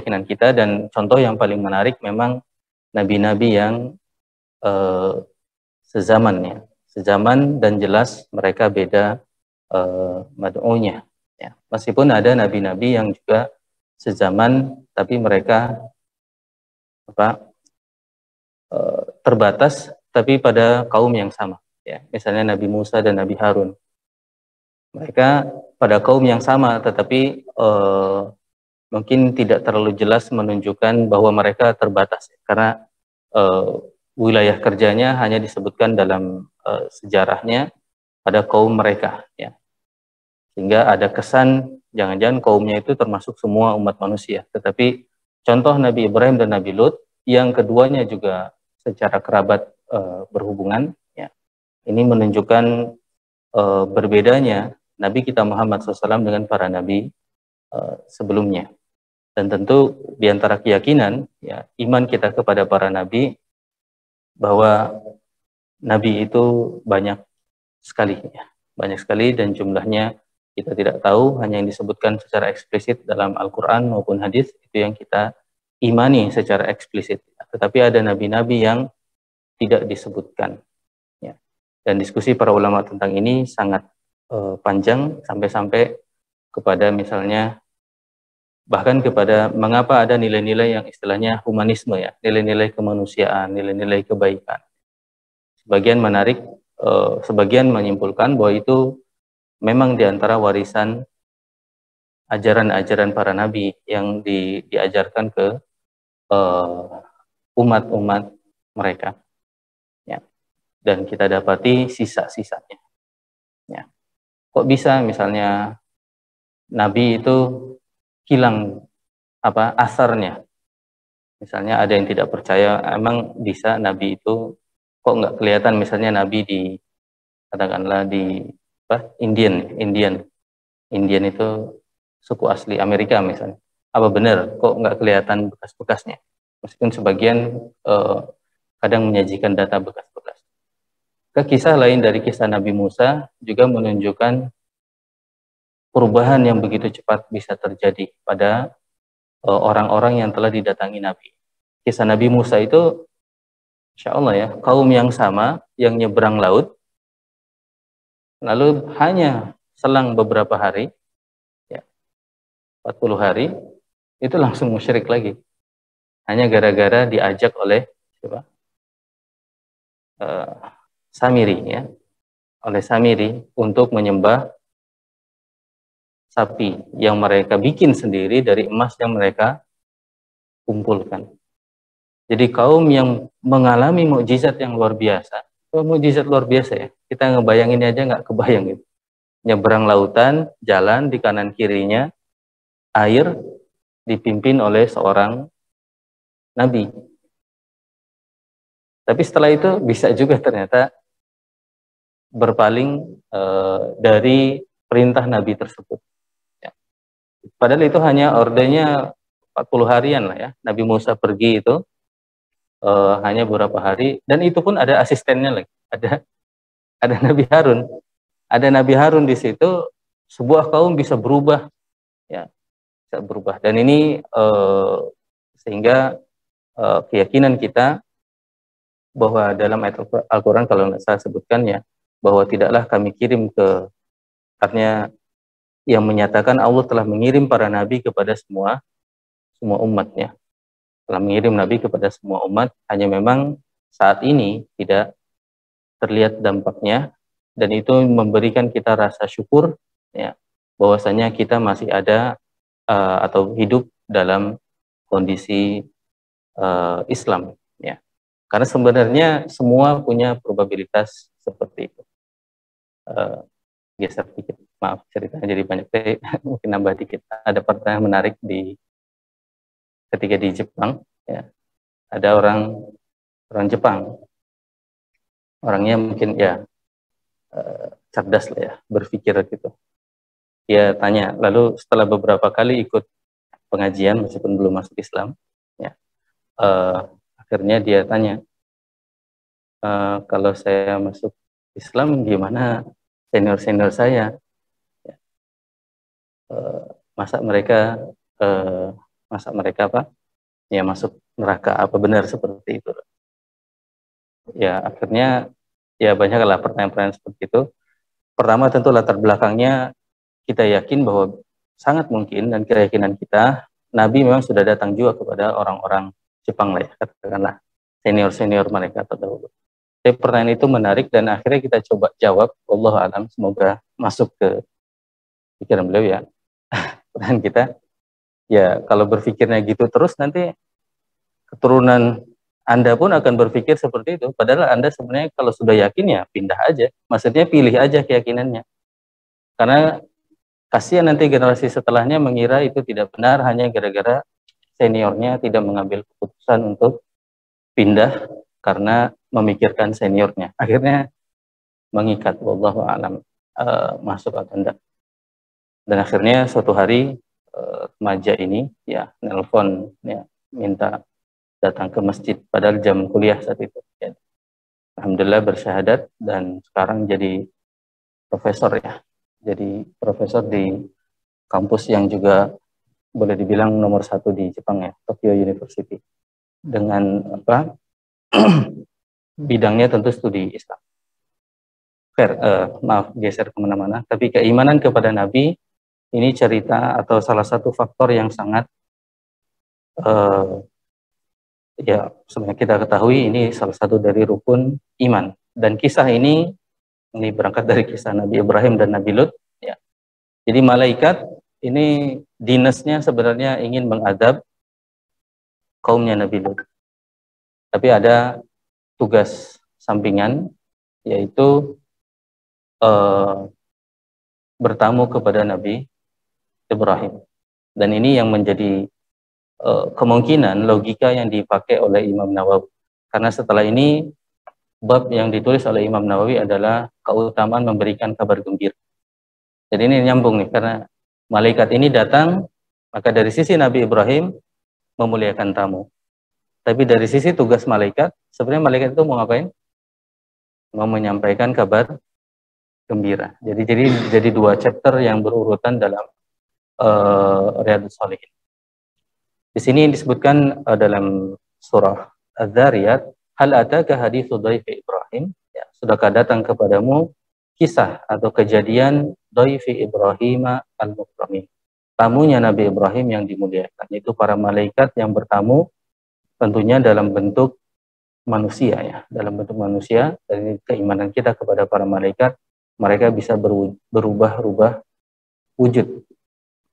keyakinan kita, dan contoh yang paling menarik memang nabi-nabi yang sezaman dan jelas mereka beda mad'unya. Ya. Meskipun ada nabi-nabi yang juga sezaman, tapi mereka terbatas, tapi pada kaum yang sama. Ya. Misalnya Nabi Musa dan Nabi Harun, mereka pada kaum yang sama, tetapi mungkin tidak terlalu jelas menunjukkan bahwa mereka terbatas, karena wilayah kerjanya hanya disebutkan dalam sejarahnya pada kaum mereka, ya. Sehingga ada kesan jangan-jangan kaumnya itu termasuk semua umat manusia. Tetapi contoh Nabi Ibrahim dan Nabi Lut, yang keduanya juga secara kerabat berhubungan, ya. Ini menunjukkan berbedanya Nabi kita Muhammad SAW dengan para nabi sebelumnya. Dan tentu di antara keyakinan, ya, iman kita kepada para nabi, bahwa nabi itu banyak sekali, ya. Banyak sekali, dan jumlahnya kita tidak tahu, hanya yang disebutkan secara eksplisit dalam Al-Quran maupun hadis, itu yang kita imani secara eksplisit. Tetapi ada nabi-nabi yang tidak disebutkan, ya. Dan diskusi para ulama tentang ini sangat panjang, sampai-sampai kepada misalnya bahkan kepada mengapa ada nilai-nilai yang istilahnya humanisme, ya, nilai-nilai kemanusiaan, nilai-nilai kebaikan. Sebagian menyimpulkan bahwa itu memang di antara warisan ajaran-ajaran para nabi yang diajarkan ke umat-umat mereka, ya. Dan kita dapati sisa-sisanya, ya. Kok bisa misalnya nabi itu hilang asarnya? Misalnya ada yang tidak percaya, emang bisa nabi itu kok nggak kelihatan, misalnya nabi katakanlah di Indian itu suku asli Amerika misalnya, apa benar kok nggak kelihatan bekas-bekasnya, meskipun sebagian kadang menyajikan data bekas-bekas. Kisah lain dari kisah Nabi Musa juga menunjukkan perubahan yang begitu cepat bisa terjadi pada orang-orang yang telah didatangi Nabi. Kisah Nabi Musa itu, insya Allah, ya, kaum yang sama yang nyebrang laut, lalu hanya selang beberapa hari, ya, 40 hari, itu langsung musyrik lagi. Hanya gara-gara diajak oleh siapa? Samiri, ya, oleh Samiri untuk menyembah sapi yang mereka bikin sendiri dari emas yang mereka kumpulkan. Jadi kaum yang mengalami mukjizat yang luar biasa. Mukjizat luar biasa, ya. Kita ngebayangin aja nggak kebayang gitu. Nyebrang lautan, jalan di kanan kirinya air, dipimpin oleh seorang nabi. Tapi setelah itu bisa juga ternyata berpaling dari perintah nabi tersebut, ya. Padahal itu hanya ordernya 40 harian lah, ya. Nabi Musa pergi itu hanya beberapa hari, dan itu pun ada asistennya lagi, ada Nabi Harun. Ada Nabi Harun di situ, sebuah kaum bisa berubah, ya, bisa berubah. Dan ini sehingga keyakinan kita bahwa dalam ayat Al-Quran, kalau nggak saya sebutkan, ya, bahwa tidaklah kami kirim artinya yang menyatakan Allah telah mengirim para nabi kepada semua umatnya, telah mengirim nabi kepada semua umat, hanya memang saat ini tidak terlihat dampaknya, dan itu memberikan kita rasa syukur, ya, bahwasanya kita masih ada atau hidup dalam kondisi Islam, ya. Karena sebenarnya semua punya probabilitas seperti itu. Geser dikit, maaf ceritanya jadi banyak, mungkin nambah dikit. Ada pertanyaan menarik ketika di Jepang, ya, ada orang Jepang, orangnya mungkin, ya, cerdas lah, ya, berpikir gitu. Dia tanya, lalu setelah beberapa kali ikut pengajian meskipun belum masuk Islam, ya, akhirnya dia tanya, kalau saya masuk Islam gimana senior saya, ya, masa mereka Masa mereka apa? Ya masuk neraka, apa benar seperti itu? Ya akhirnya ya banyaklah pertanyaan-pertanyaan seperti itu. Pertama tentu latar belakangnya kita yakin bahwa sangat mungkin dan keyakinan kita Nabi memang sudah datang juga kepada orang-orang Jepang lah ya, katakanlah senior-senior mereka terdahulu. Jadi pertanyaan itu menarik dan akhirnya kita coba jawab. Wallahu alam, semoga masuk ke pikiran beliau ya. Pertanyaan kita, ya kalau berpikirnya gitu terus nanti keturunan Anda pun akan berpikir seperti itu. Padahal Anda sebenarnya kalau sudah yakin ya pindah aja. Maksudnya pilih aja keyakinannya. Karena kasihan nanti generasi setelahnya mengira itu tidak benar hanya gara-gara seniornya tidak mengambil keputusan untuk pindah karena memikirkan seniornya. Akhirnya mengikat, wallahu alam, masuk atau tidak. Dan akhirnya suatu hari remaja ini ya nelpon ya minta datang ke masjid padahal jam kuliah saat itu. Ya. Alhamdulillah bersyahadat dan sekarang jadi profesor ya. Jadi profesor di kampus yang juga boleh dibilang nomor 1 di Jepang ya, Tokyo University. Dengan apa? Bidangnya tentu studi Islam. Maaf geser kemana-mana. Tapi keimanan kepada Nabi ini cerita atau salah satu faktor yang sangat ya sebenarnya kita ketahui ini salah satu dari rukun iman. Dan kisah ini berangkat dari kisah Nabi Ibrahim dan Nabi Lut. Ya. Jadi malaikat ini dinasnya sebenarnya ingin mengadab kaumnya Nabi Lut. Tapi ada tugas sampingan yaitu bertamu kepada Nabi Ibrahim. Dan ini yang menjadi kemungkinan logika yang dipakai oleh Imam Nawawi. Karena setelah ini bab yang ditulis oleh Imam Nawawi adalah keutamaan memberikan kabar gembira. Jadi ini nyambung nih, karena malaikat ini datang, maka dari sisi Nabi Ibrahim memuliakan tamu. Tapi dari sisi tugas malaikat, sebenarnya malaikat itu mau ngapain? Mau menyampaikan kabar gembira. Jadi 2 chapter yang berurutan dalam Riyadhus Shalihin. Di sini disebutkan dalam surah Az-Zariyat, hal ataka haditsu dhaifi Ibrahim, ya, sudahkah datang kepadamu kisah atau kejadian dhaifi Ibrahim al-mukramin, tamunya Nabi Ibrahim yang dimuliakan. Itu para malaikat yang bertamu tentunya dalam bentuk manusia ya, dalam bentuk manusia. Dan keimanan kita kepada para malaikat, mereka bisa berubah-ubah wujud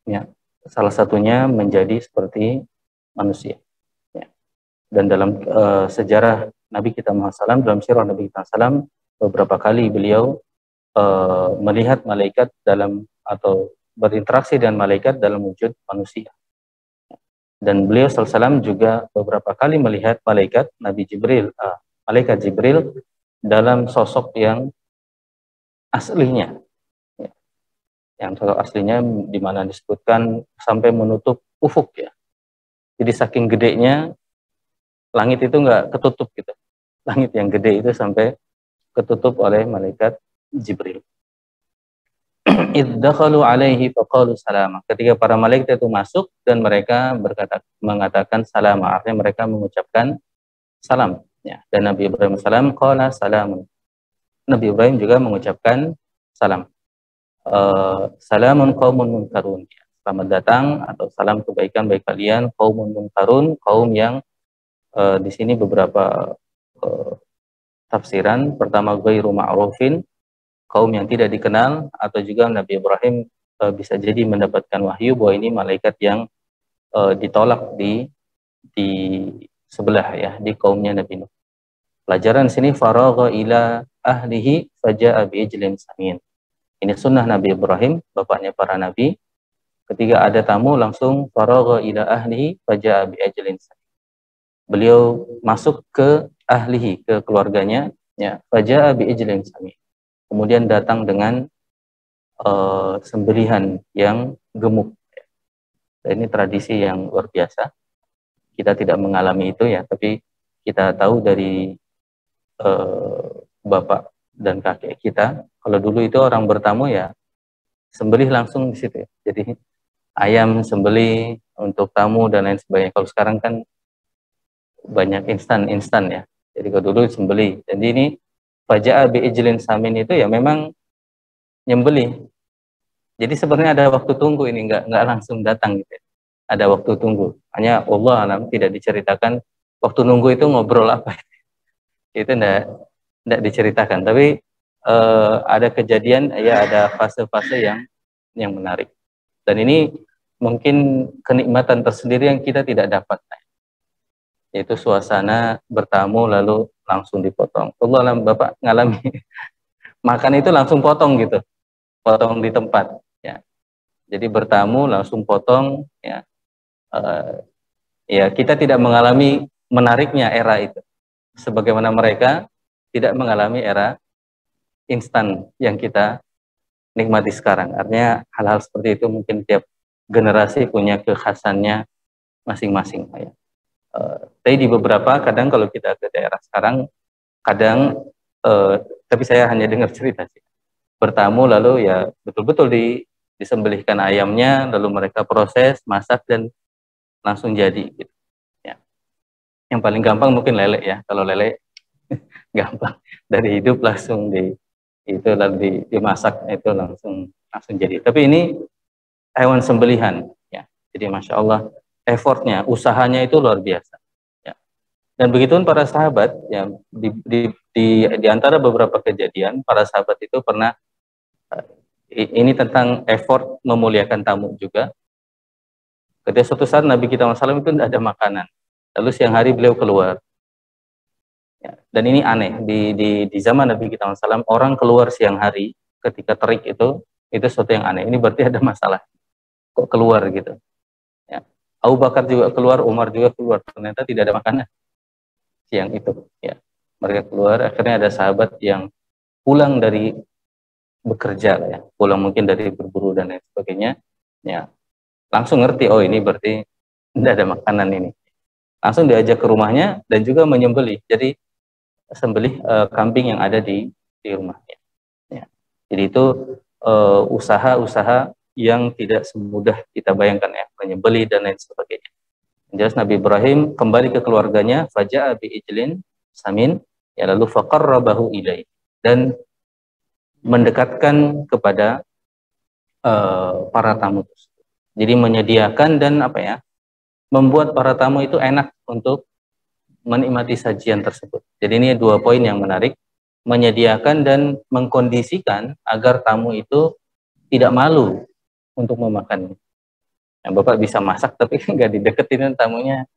ya. Salah satunya menjadi seperti manusia ya. Dan dalam sejarah Nabi kita Muhammad SAW, dalam sirah Nabi kita SAW, beberapa kali beliau melihat malaikat dalam atau berinteraksi dengan malaikat dalam wujud manusia. Dan beliau SAW juga beberapa kali melihat malaikat Nabi Jibril, malaikat Jibril dalam sosok yang aslinya ya. Yang sosok aslinya di mana disebutkan sampai menutup ufuk ya. Jadi saking gedenya langit itu nggak ketutup gitu. Langit yang gede itu sampai ketutup oleh malaikat Jibril. Iddakhalu alaihi faqalu salama. Ketika para malaikat itu masuk dan mereka mengatakan salam, artinya mereka mengucapkan salam ya. Dan Nabi Ibrahim salam qala salamun. Nabi Ibrahim juga mengucapkan salam. Salamun qaumun munkarun. Selamat datang atau salam kebaikan bagi kalian qaumun munkarun, kaum yang di sini beberapa tafsiran. Pertama ghairu ma'rufin, kaum yang tidak dikenal, atau juga Nabi Ibrahim bisa jadi mendapatkan wahyu bahwa ini malaikat yang ditolak di sebelah ya, di kaumnya Nabi Nuh. Pelajaran sini faragha ila ahlihi faja'a bi'ijlin samin. Ini sunnah Nabi Ibrahim, bapaknya para nabi. Ketika ada tamu langsung faragha ila ahlihi faja'a bi'ijlin samin. Beliau masuk ke ahlihi, ke keluarganya ya, faja'a bi'ijlin samin. Kemudian datang dengan sembelihan yang gemuk. Dan ini tradisi yang luar biasa. Kita tidak mengalami itu ya, tapi kita tahu dari bapak dan kakek kita, kalau dulu itu orang bertamu ya sembelih langsung di situ ya. Jadi ayam sembelih, untuk tamu dan lain sebagainya. Kalau sekarang kan banyak instan ya. Jadi kalau dulu sembelih. Jadi ini faja'a bi ijlin samin itu ya memang nyembelih. Jadi sebenarnya ada waktu tunggu ini, nggak langsung datang gitu ya. Ada waktu tunggu. Hanya Allah alam tidak diceritakan waktu nunggu itu ngobrol apa. Itu enggak diceritakan. Tapi ada kejadian ya, ada fase-fase yang menarik. Dan ini mungkin kenikmatan tersendiri yang kita tidak dapat, yaitu suasana bertamu lalu langsung dipotong. Allah alam, Bapak ngalami makan itu langsung potong gitu, potong di tempat ya. Jadi bertamu langsung potong ya. Ya kita tidak mengalami menariknya era itu, sebagaimana mereka tidak mengalami era instan yang kita nikmati sekarang. Artinya hal-hal seperti itu mungkin tiap generasi punya kekhasannya masing-masing ya. Tapi di beberapa kadang kalau kita ke daerah sekarang kadang tapi saya hanya dengar cerita sih, bertamu lalu ya betul-betul disembelihkan ayamnya, lalu mereka proses masak dan langsung jadi gitu ya. Yang paling gampang mungkin lele ya, kalau lele gampang dari hidup langsung itu lalu dimasak itu langsung jadi. Tapi ini hewan sembelihan ya, jadi masya Allah effortnya, usahanya itu luar biasa ya. Dan begitupun para sahabat ya, di antara beberapa kejadian para sahabat itu pernah ini tentang effort memuliakan tamu juga. Ketika suatu saat Nabi kita SAW itu tidak ada makanan, lalu siang hari beliau keluar ya. Dan ini aneh di zaman Nabi kita SAW, orang keluar siang hari ketika terik itu sesuatu yang aneh. Ini berarti ada masalah, kok keluar gitu ya. Abu Bakar juga keluar, Umar juga keluar, ternyata tidak ada makanan siang itu ya. Mereka keluar, akhirnya ada sahabat yang pulang dari bekerja ya, pulang mungkin dari berburu dan lain sebagainya ya, langsung ngerti, oh ini berarti tidak ada makanan ini. Langsung diajak ke rumahnya dan juga menyembelih. Jadi sembelih kambing yang ada di rumahnya ya. Jadi itu usaha-usaha yang tidak semudah kita bayangkan ya, menyembelih dan lain sebagainya. Jelas Nabi Ibrahim kembali ke keluarganya, faja'a bi ijlin samin ya, lalu faqarrabahu ilaihi, dan mendekatkan kepada para tamu. Jadi menyediakan dan apa ya, membuat para tamu itu enak untuk menikmati sajian tersebut. Jadi ini dua poin yang menarik, menyediakan dan mengkondisikan agar tamu itu tidak malu untuk memakannya. Nah, Bapak bisa masak tapi nggak dideketin tamunya,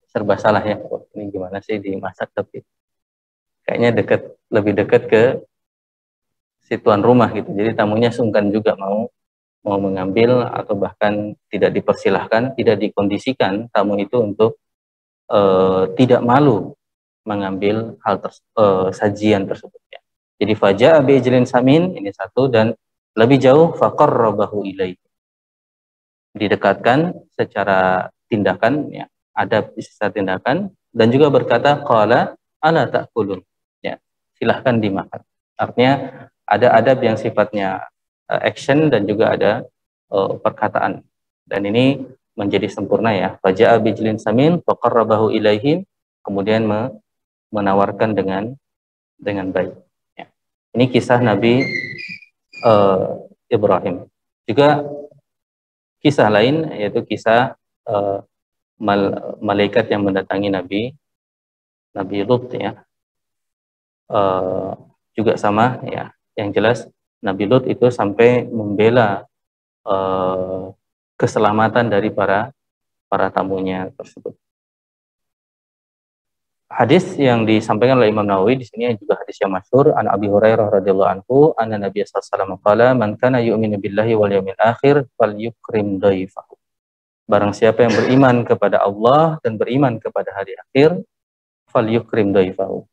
serba salah ya. Oh, ini gimana sih dimasak tapi kayaknya lebih dekat ke si tuan rumah gitu. Jadi tamunya sungkan juga mau mengambil, atau bahkan tidak dipersilahkan, tidak dikondisikan tamu itu untuk tidak malu mengambil sajian tersebut ya. Jadi faja'a bi ijlin samin, ini satu, dan lebih jauh faqarrabahu ilaihi, didekatkan secara tindakan ya, ada secara tindakan, dan juga berkata qala ala ta'kulun ya, silahkan dimakan. Artinya ada adab yang sifatnya action dan juga ada perkataan, dan ini menjadi sempurna ya. Faja'a bi ijlin samin faqarrabahu ilaihim, kemudian menawarkan dengan baik ya. Ini kisah Nabi Ibrahim. Juga kisah lain yaitu kisah malaikat yang mendatangi Nabi Lut ya. Juga sama ya, yang jelas Nabi Lut itu sampai membela keselamatan dari para tamunya tersebut. Hadis yang disampaikan oleh Imam Nawawi di sini juga hadis yang masyhur, an Abi Hurairah radhiyallahu anhu, anna Nabiy sallallahu alaihi wasallam qala, man kana yu'minu billahi wal yawmil akhir falyukrim dhaifahu. Barang siapa yang beriman kepada Allah dan beriman kepada hari akhir, falyukrim dhaifahu,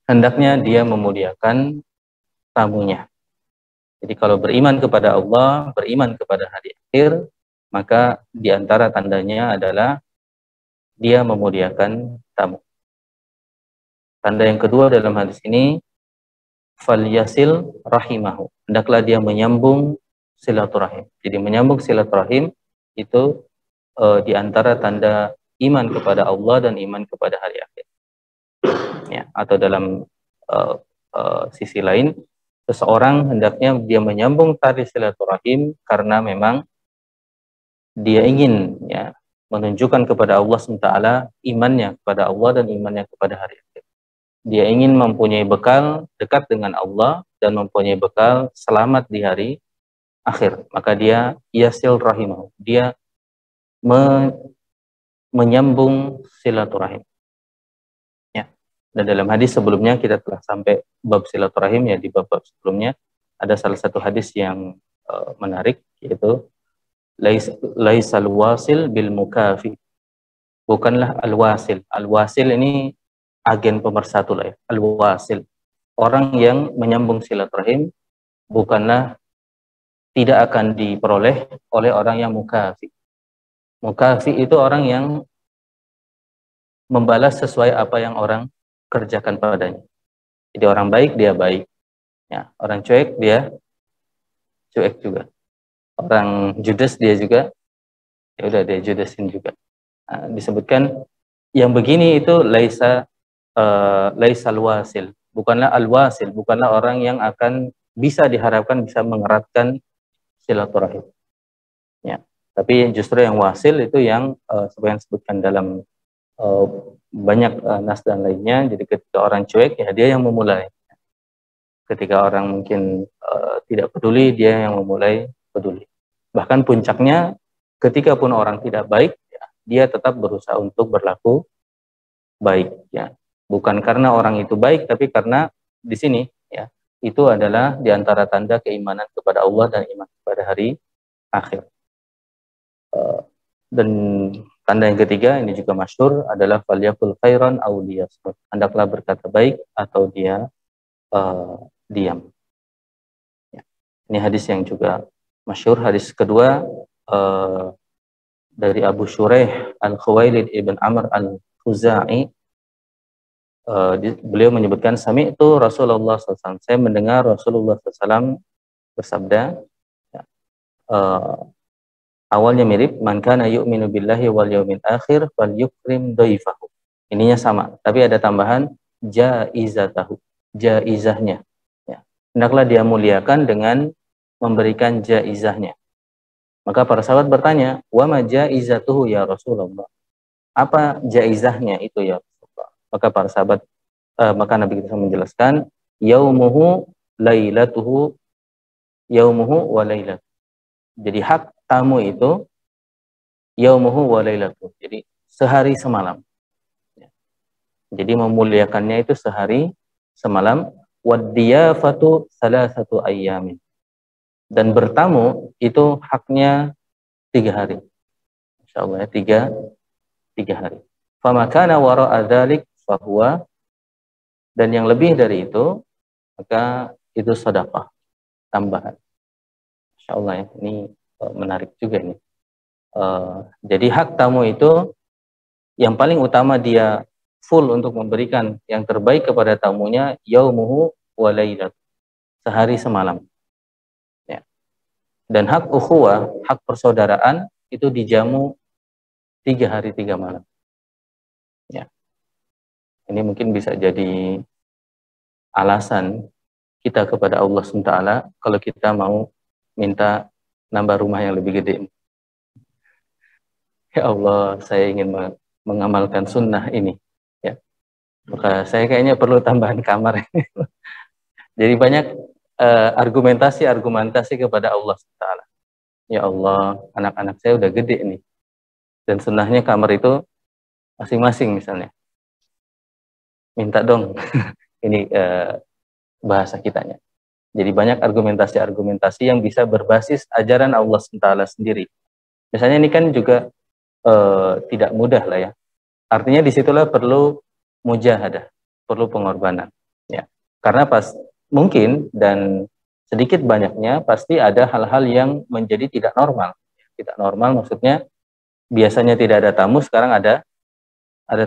hendaknya dia memuliakan tamunya. Jadi kalau beriman kepada Allah, beriman kepada hari akhir, maka di antara tandanya adalah dia memuliakan tamu. Tanda yang kedua dalam hadis ini, falyasil rahimahu, hendaklah dia menyambung silaturahim. Jadi menyambung silaturahim itu di antara tanda iman kepada Allah dan iman kepada hari akhir. Ya, atau dalam sisi lain, seseorang hendaknya dia menyambung tali silaturahim karena memang dia ingin ya menunjukkan kepada Allah SWT imannya kepada Allah dan imannya kepada hari akhir. Dia ingin mempunyai bekal dekat dengan Allah dan mempunyai bekal selamat di hari akhir. Maka dia yasil rahimah. Dia menyambung silaturahim. Ya. Dan dalam hadis sebelumnya kita telah sampai bab silaturahim ya, di bab-bab sebelumnya ada salah satu hadis yang menarik, yaitu laisal wasil bil mukafi. Bukanlah al-wasil. Al-wasil ini agen pemersatu lah ya. Al-wasil. Orang yang menyambung silaturahim bukanlah tidak akan diperoleh oleh orang yang mukafi. Mukafi itu orang yang membalas sesuai apa yang orang kerjakan padanya. Jadi orang baik dia baik. Ya, orang cuek dia cuek juga. Orang judes dia juga, ya udah dia judesin juga. Nah, disebutkan yang begini itu laisal wasil, bukanlah al-wasil, bukanlah orang yang akan bisa diharapkan bisa mengeratkan silaturahim. Ya, tapi justru yang wasil itu yang seperti yang disebutkan dalam banyak nas dan lainnya. Jadi ketika orang cuek ya dia yang memulai. Ketika orang mungkin tidak peduli, dia yang memulai peduli. Bahkan puncaknya ketika pun orang tidak baik, ya, dia tetap berusaha untuk berlaku baik. Ya. Bukan karena orang itu baik, tapi karena di sini ya itu adalah diantara tanda keimanan kepada Allah dan iman kepada hari akhir. Dan tanda yang ketiga ini juga masyhur adalah falyakul khairan aw liyasmut. Hendaklah berkata baik atau dia diam. Ya. Ini hadis yang juga masyhur. Hadis kedua dari Abu Shuraih Al-Khuwailid ibn Amr Al-Khuzai. Beliau menyebutkan sami itu Rasulullah SAW. Saya mendengar Rasulullah SAW bersabda. Ya, awalnya mirip, man kana yu'minu billahi wal yawmil akhir fal yukrim dhaifahu. Ininya sama, tapi ada tambahan jaizatahu, jaizahnya. Ya. Hendaklah dia muliakan dengan memberikan jaizahnya. Maka para sahabat bertanya, wa ma jaizatuhu ya Rasulullah? Apa jaizahnya itu ya Rasulullah? Maka para sahabat, maka Nabi kita menjelaskan, yaumuhu lailatuhu, yaumuhu wa lailatuhu. Jadi hak tamu itu yaumuhu wa lailatuhu. Jadi sehari semalam. Jadi memuliakannya itu sehari semalam. Wadiyafatu salasatu ayyamin. Dan bertamu itu haknya 3 hari. Insyaallah ya, 3 hari. Famakana wara'a dzalik fahuwa, dan yang lebih dari itu maka itu sedekah tambahan. Insyaallah ya, ini menarik juga ini. Jadi hak tamu itu yang paling utama dia full untuk memberikan yang terbaik kepada tamunya yaumuhu wa lailat, sehari semalam. Ya. Dan hak ukhuwah, hak persaudaraan itu dijamu 3 hari 3 malam. Ya. Ini mungkin bisa jadi alasan kita kepada Allah SWT kalau kita mau minta nambah rumah yang lebih gede. Ya Allah, saya ingin mengamalkan sunnah ini. Ya. Maka saya kayaknya perlu tambahan kamar. Jadi banyak argumentasi kepada Allah SWT. Ya Allah, anak-anak saya udah gede nih. Dan sunnahnya kamar itu masing-masing misalnya. Minta dong. Ini bahasa kitanya. Jadi banyak argumentasi-argumentasi yang bisa berbasis ajaran Allah SWT sendiri. Misalnya ini kan juga tidak mudah lah ya. Artinya disitulah perlu mujahadah, perlu pengorbanan. Ya. Karena mungkin dan sedikit banyaknya pasti ada hal-hal yang menjadi tidak normal. Tidak normal maksudnya biasanya tidak ada tamu, sekarang ada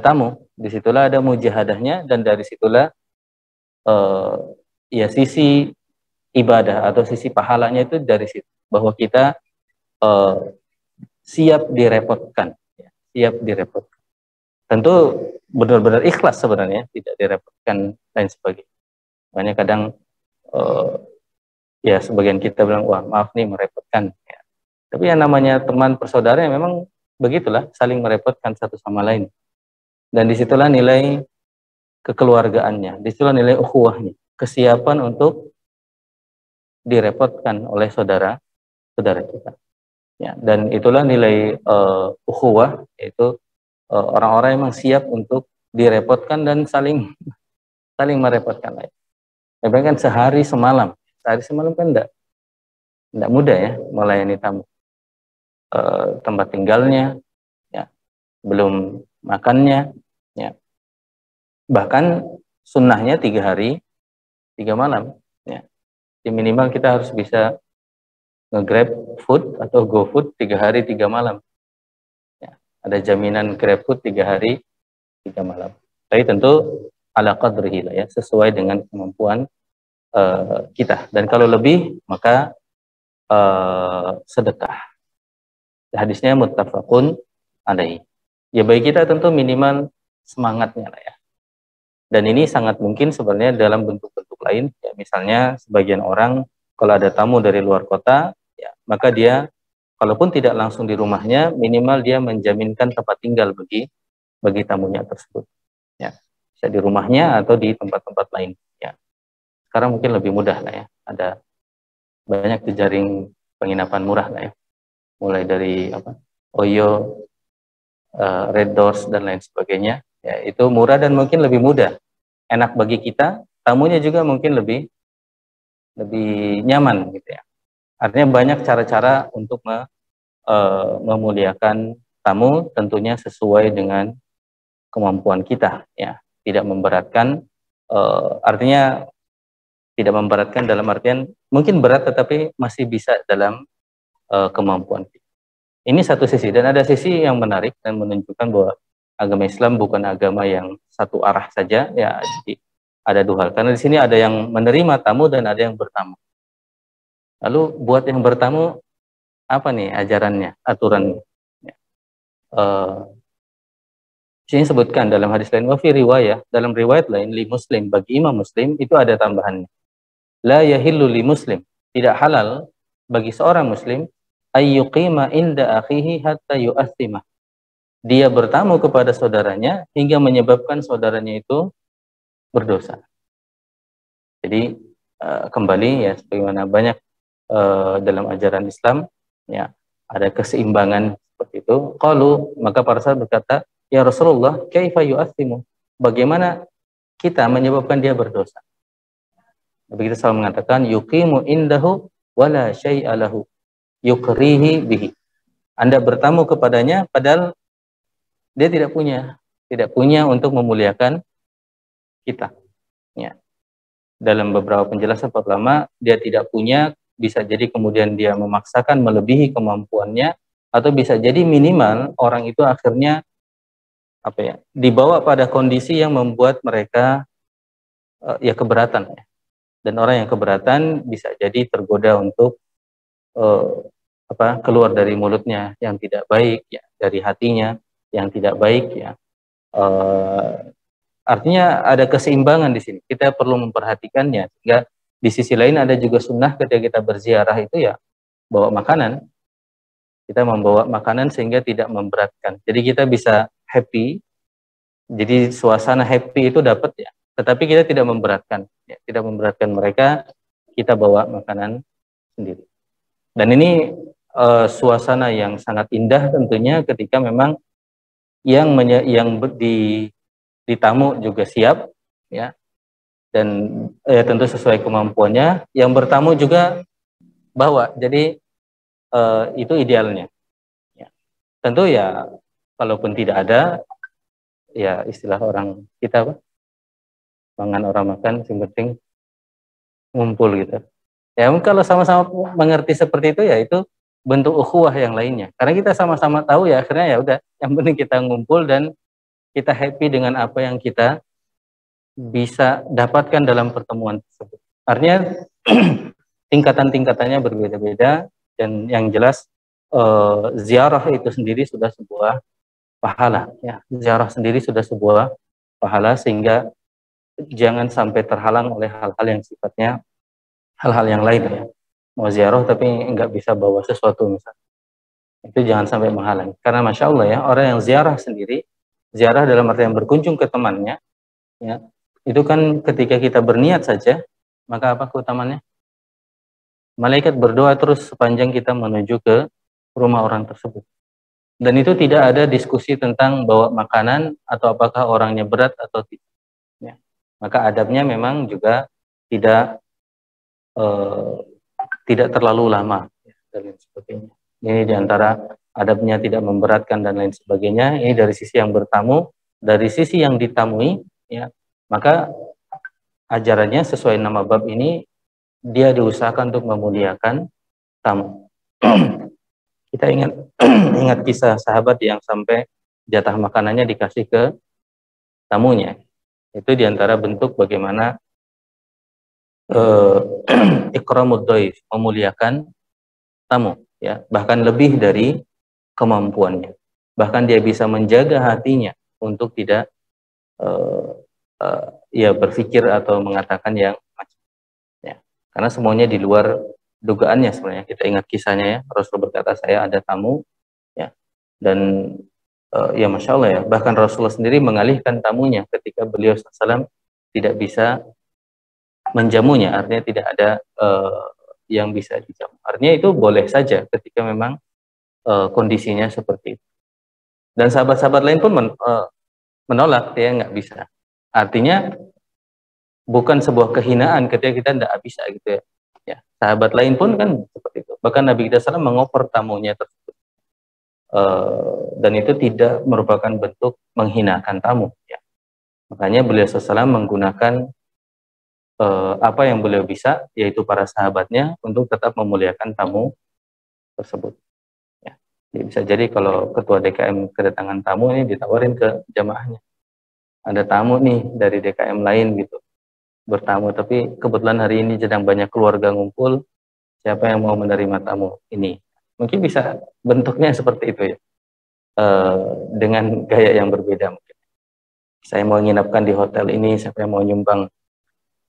tamu. Disitulah ada mujahadahnya, dan dari situlah ya sisi ibadah atau sisi pahalanya itu dari situ, bahwa kita siap direpotkan, ya, siap direpotkan. Tentu benar-benar ikhlas sebenarnya, tidak direpotkan lain sebagainya. Makanya kadang ya sebagian kita bilang, wah maaf nih merepotkan. Ya. Tapi yang namanya teman persaudaraan memang begitulah, saling merepotkan satu sama lain. Dan disitulah nilai kekeluargaannya, disitulah nilai ukhuwahnya, kesiapan untuk direpotkan oleh saudara kita. Ya, dan itulah nilai ukhuwah, yaitu orang-orang yang memang siap untuk direpotkan dan saling merepotkan lain. Ya, kan sehari semalam kan enggak mudah ya melayani tamu. Tempat tinggalnya, ya, belum makannya, ya. Bahkan sunnahnya 3 hari 3 malam, ya. Jadi minimal kita harus bisa nge-grab food atau go food 3 hari 3 malam. Ya. Ada jaminan grab food 3 hari 3 malam. Tapi tentu ala qadrihi lah ya, sesuai dengan kemampuan kita. Dan kalau lebih maka sedekah. Hadisnya muttafaqun alaihi. Ya bagi kita tentu minimal semangatnya lah ya. Dan ini sangat mungkin sebenarnya dalam bentuk-bentuk lain. Ya, misalnya sebagian orang kalau ada tamu dari luar kota, ya, maka dia kalaupun tidak langsung di rumahnya, minimal dia menjaminkan tempat tinggal bagi tamunya tersebut. Ya, bisa di rumahnya atau di tempat-tempat lain. Ya. Sekarang mungkin lebih mudah lah ya. Ada banyak jejaring penginapan murah lah ya. Mulai dari Oyo, Red Doors dan lain sebagainya. Ya, itu murah dan mungkin lebih mudah. Enak bagi kita, tamunya juga mungkin lebih nyaman gitu ya. Artinya banyak cara-cara untuk memuliakan tamu, tentunya sesuai dengan kemampuan kita ya. Tidak memberatkan, artinya tidak memberatkan dalam artian mungkin berat tetapi masih bisa dalam kemampuan kita. Ini satu sisi, dan ada sisi yang menarik dan menunjukkan bahwa agama Islam bukan agama yang satu arah saja ya. Jadi ada 2 hal, karena di sini ada yang menerima tamu dan ada yang bertamu. Lalu buat yang bertamu apa nih ajarannya, aturannya? Ya. Sini sebutkan dalam hadis lain, wa fi riwayah, dalam riwayat lain, li Muslim, bagi Imam Muslim itu ada tambahannya. La yahillu li Muslim, tidak halal bagi seorang Muslim ayyuqima inda akhihi hatta yu'athimah. Dia bertamu kepada saudaranya hingga menyebabkan saudaranya itu berdosa. Jadi kembali ya, sebagaimana banyak dalam ajaran Islam ya, ada keseimbangan seperti itu. Qalu, maka para sahabat berkata, ya Rasulullah, kaifa yu'athimu? Bagaimana kita menyebabkan dia berdosa? Nabi kita selalu mengatakan, yuqimu indahu wala syai'a lahu yukrihi bihi. Anda bertamu kepadanya padahal dia tidak punya untuk memuliakan kita. Ya. Dalam beberapa penjelasan pertama, dia tidak punya, bisa jadi kemudian dia memaksakan melebihi kemampuannya, atau bisa jadi minimal orang itu akhirnya dibawa pada kondisi yang membuat mereka ya keberatan. Ya. Dan orang yang keberatan bisa jadi tergoda untuk keluar dari mulutnya yang tidak baik, ya, dari hatinya yang tidak baik, ya. Artinya ada keseimbangan di sini. Kita perlu memperhatikannya. Sehingga di sisi lain ada juga sunnah ketika kita berziarah itu ya bawa makanan. Kita membawa makanan sehingga tidak memberatkan. Jadi kita bisa happy. Jadi suasana happy itu dapat ya. Tetapi kita tidak memberatkan. Ya, tidak memberatkan mereka. Kita bawa makanan sendiri. Dan ini suasana yang sangat indah tentunya ketika memang yang ditamu juga siap ya, dan tentu sesuai kemampuannya, yang bertamu juga bawa. Jadi itu idealnya ya. Tentu ya kalaupun tidak ada ya, istilah orang kita mangan orang makan, yang penting ngumpul gitu ya. Kalau sama-sama mengerti seperti itu ya, itu bentuk ukhuwah yang lainnya, karena kita sama-sama tahu ya, akhirnya ya udah, yang penting kita ngumpul dan kita happy dengan apa yang kita bisa dapatkan dalam pertemuan tersebut. Artinya tingkatan-tingkatannya berbeda-beda, dan yang jelas ziarah itu sendiri sudah sebuah pahala, ya. Ziarah sendiri sudah sebuah pahala, sehingga jangan sampai terhalang oleh hal-hal yang sifatnya hal-hal yang lain, ya. Mau ziarah tapi nggak bisa bawa sesuatu misalnya, itu jangan sampai menghalangi. Karena masya Allah ya, orang yang ziarah sendiri, ziarah dalam arti yang berkunjung ke temannya, ya, itu kan ketika kita berniat saja, maka apa keutamannya? Malaikat berdoa terus sepanjang kita menuju ke rumah orang tersebut. Dan itu tidak ada diskusi tentang bawa makanan atau apakah orangnya berat atau tidak. Ya. Maka adabnya memang juga tidak eh, tidak terlalu lama, ya, dan lain sebagainya. Ini diantara adabnya tidak memberatkan dan lain sebagainya. Ini dari sisi yang bertamu, dari sisi yang ditamui, ya. Maka ajarannya sesuai nama bab ini, dia diusahakan untuk memuliakan tamu. Kita ingat ingat kisah sahabat yang sampai jatah makanannya dikasih ke tamunya. Itu diantara bentuk bagaimana ikramud dhaif, memuliakan tamu, ya, bahkan lebih dari kemampuannya. Bahkan dia bisa menjaga hatinya untuk tidak ya berpikir atau mengatakan yang macam, ya. Karena semuanya di luar dugaannya sebenarnya. Kita ingat kisahnya ya, Rasul berkata, saya ada tamu, ya, dan ya masya Allah ya, bahkan Rasulullah sendiri mengalihkan tamunya ketika beliau SAW tidak bisa menjamunya, artinya tidak ada yang bisa dijamu. Artinya itu boleh saja ketika memang kondisinya seperti itu. Dan sahabat-sahabat lain pun menolak, ya nggak bisa. Artinya bukan sebuah kehinaan ketika kita tidak bisa gitu ya. Ya, sahabat lain pun kan seperti itu. Bahkan Nabi kita SAW mengoper tamunya tersebut. Dan itu tidak merupakan bentuk menghinakan tamu. Ya. Makanya beliau SAW menggunakan apa yang beliau bisa, yaitu para sahabatnya, untuk tetap memuliakan tamu tersebut. Ya. Jadi bisa jadi kalau ketua DKM kedatangan tamu ini ditawarin ke jamaahnya, ada tamu nih dari DKM lain gitu, bertamu, tapi kebetulan hari ini sedang banyak keluarga ngumpul, siapa yang mau menerima tamu ini? Mungkin bisa bentuknya seperti itu ya, dengan gaya yang berbeda mungkin. Saya mau menginapkan di hotel ini, siapa yang mau nyumbang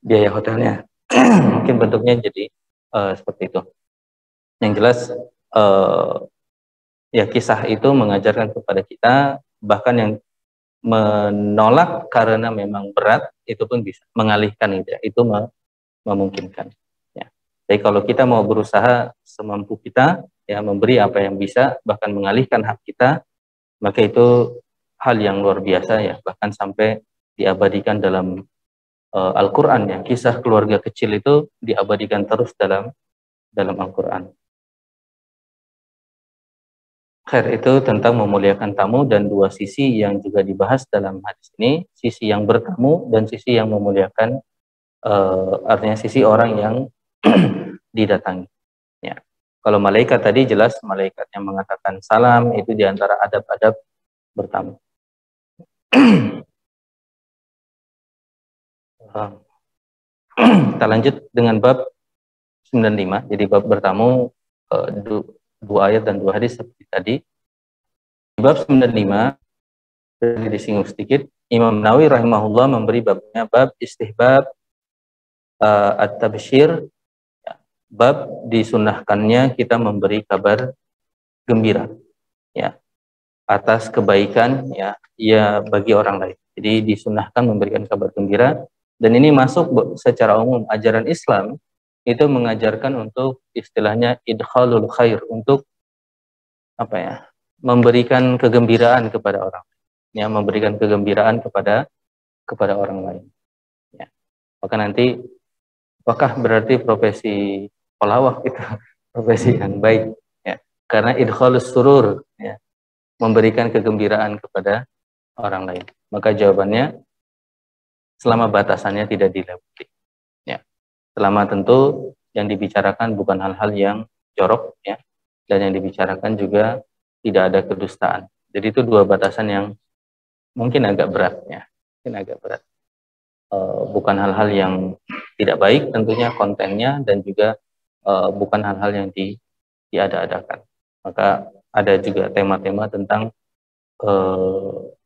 biaya hotelnya? Mungkin bentuknya jadi seperti itu. Yang jelas ya kisah itu mengajarkan kepada kita, bahkan yang menolak karena memang berat itu pun bisa mengalihkan itu memungkinkan. Ya. Jadi kalau kita mau berusaha semampu kita, ya memberi apa yang bisa, bahkan mengalihkan hak kita, maka itu hal yang luar biasa ya, bahkan sampai diabadikan dalam Al-Quran ya. Kisah keluarga kecil itu diabadikan terus dalam Al-Quran. Khair itu tentang memuliakan tamu, dan dua sisi yang juga dibahas dalam hadis ini, sisi yang bertamu dan sisi yang memuliakan, artinya sisi orang yang didatangi. Ya. Kalau malaikat tadi jelas malaikat yang mengatakan salam, itu diantara adab-adab bertamu. Kita lanjut dengan bab 95. Jadi bab bertamu, dua ayat dan dua hadis seperti tadi. Bab 95 disinggung sedikit. Imam Nawawi rahimahullah memberi babnya bab istihbab at-tabsyir, bab disunahkannya kita memberi kabar gembira, ya, atas kebaikan ya bagi orang lain. Jadi disunahkan memberikan kabar gembira, dan ini masuk secara umum ajaran Islam itu mengajarkan untuk istilahnya idkhalul khair, untuk apa ya, memberikan kegembiraan kepada orang, ya, memberikan kegembiraan kepada orang lain. Ya. Maka nanti apakah berarti profesi pelawak itu profesi yang baik? Ya. Karena idkhalus surur, ya, memberikan kegembiraan kepada orang lain. Maka jawabannya selama batasannya tidak dilewati. Ya. Selama tentu yang dibicarakan bukan hal-hal yang jorok, ya, dan yang dibicarakan juga tidak ada kedustaan. Jadi itu dua batasan yang mungkin agak berat, ya, mungkin agak berat. Bukan hal-hal yang tidak baik tentunya kontennya, dan juga bukan hal-hal yang diada-adakan. Maka ada juga tema-tema tentang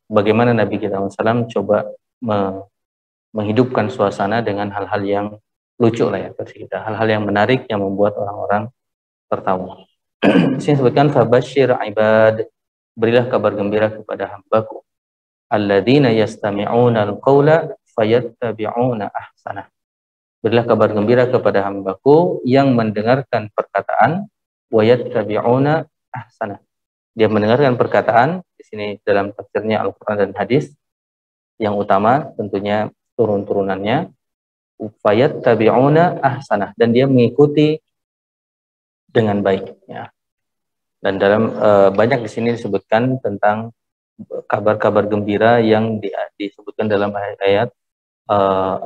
bagaimana Nabi kita SAW coba menghidupkan suasana dengan hal-hal yang lucu lah ya versi kita, hal-hal yang menarik yang membuat orang-orang tertawa. Di sini sebutkan fabasyir ibad, berilah kabar gembira kepada hambaku alladzina yastami'una al-qaula fayattabi'una ahsanah. Berilah kabar gembira kepada hambaku yang mendengarkan perkataan wa yattabi'una ahsanah. Dia mendengarkan perkataan, di sini dalam tafsirnya Al-Qur'an dan hadis, yang utama tentunya turun-turunannya fayattabi'una ahsanah, dan dia mengikuti dengan baik ya. Dan dalam banyak di sini disebutkan tentang kabar-kabar gembira yang disebutkan dalam ayat-ayat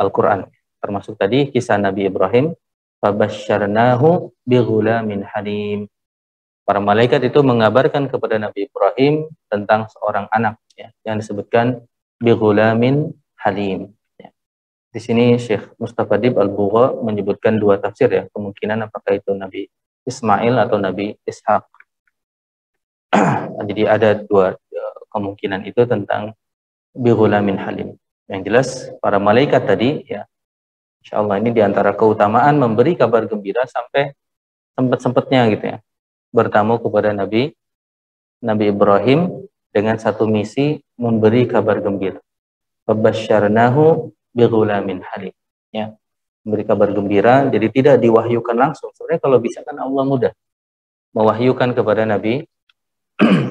Al-Quran. Termasuk tadi kisah Nabi Ibrahim, fabasyarnahu bighulamin halim. Para malaikat itu mengabarkan kepada Nabi Ibrahim tentang seorang anak ya, yang disebutkan bighulamin halim. Ya. Di sini Syekh Mustafa Dib Al-Bugha menyebutkan dua tafsir ya, kemungkinan apakah itu Nabi Ismail atau Nabi Ishak. Jadi ada dua kemungkinan itu tentang bighulamin halim. Yang jelas para malaikat tadi ya, insyaallah ini diantara keutamaan memberi kabar gembira sampai sempat-sempatnya gitu ya, bertamu kepada Nabi Ibrahim dengan satu misi memberi kabar gembira. Fabasyarnahu bighulamin halim ya, memberi kabar gembira, jadi tidak diwahyukan langsung. Sebenarnya kalau bisa kan Allah mudah mewahyukan kepada Nabi